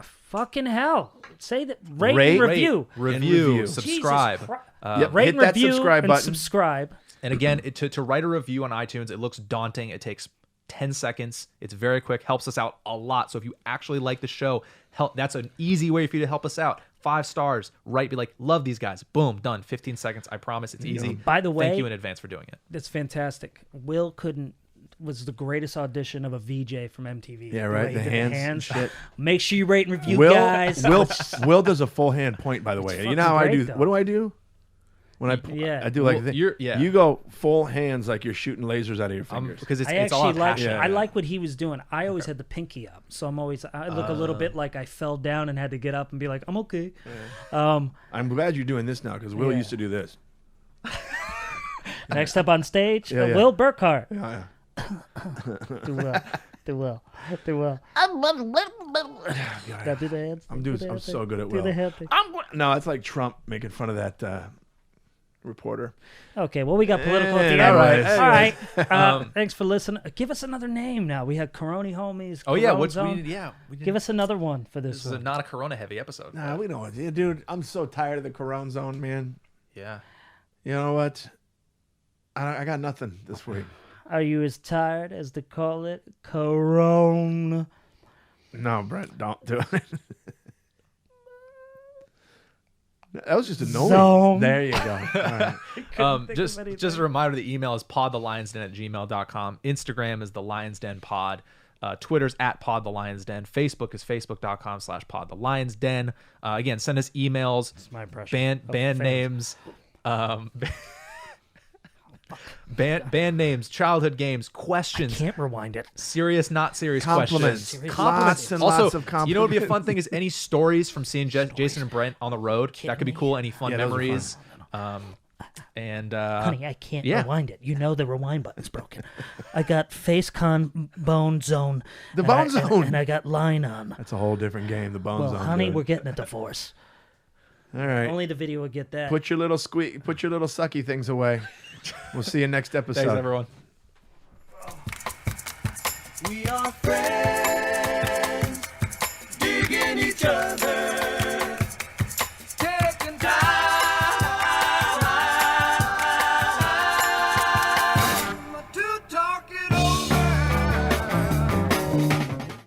fucking hell. Say that rate, Rate, and review. review. subscribe. Jesus Christ. Yep, Rate hit and that review subscribe and button. subscribe. And again, to write a review on iTunes, it looks daunting. It takes 10 seconds. It's very quick. Helps us out a lot. So if you actually like the show, that's an easy way for you to help us out. 5 stars. Write. Be like, love these guys. Boom. Done. 15 seconds. I promise it's easy. By the way- thank you in advance for doing it. That's fantastic. Will was the greatest audition of a VJ from MTV. Yeah, The right. way he The did hands. Shit. Make sure you rate and review, Will, guys. Will does a full hand point, by the way. You know how fucking I do? great, though. What do I do? When Yeah. I do like Well, this. yeah. You go full hands like you're shooting lasers out of your fingers. Because it's I all actually about like. passion. I like what he was doing. I always had the pinky up, so I look a little bit like I fell down and had to get up and be like, I'm okay. I'm glad you're doing this now because Will Yeah. used to do this. Next up on stage, Yeah, yeah. Will Burkart. Yeah. Do well. Do well. Do well. Now do the hands. I'm Do the I'm hand so thing. good at Do Will. the hand thing. No, it's like Trump making fun of that reporter. Okay, well, we got political at the end. all right. All right. Thanks for listening. Give us another name now. We had Corona Homies. Oh, yeah. Corona What's Zone. we did, Give us another one for This this is one. not a Corona heavy episode. Nah, we know it. Yeah, dude, I'm so tired of the Corona Zone, man. Yeah. You know what? I got nothing this week. Are you as tired as to call it Corona? No, Brent, don't do it. That was just a noise. Zone. There you go. All right. Just a reminder, the email is podthelion'sden@gmail.com. Instagram is thelion'sdenpod. Twitter's @podthelion'sden. Facebook is facebook.com/podthelion'sden. Again, send us emails, That's my impression. band names, band names, childhood games, questions, Can't rewind it. serious, not serious Compliments. questions. Lots and Also, lots of compliments. you know what would be a fun thing is any stories from seeing Jason and Brent on the road. That could be cool. Any fun Yeah, those are memories. And Honey, I can't yeah. rewind it. You know the rewind button's broken. I got face con bone zone. The and bone zone. And I got line on. That's a whole different game. The Bone Well, Zone. honey, dude. we're getting a divorce. All right. Only the video would get that. Put your little sucky things away. We'll see you next episode. Thanks, everyone. We are friends, digging each other.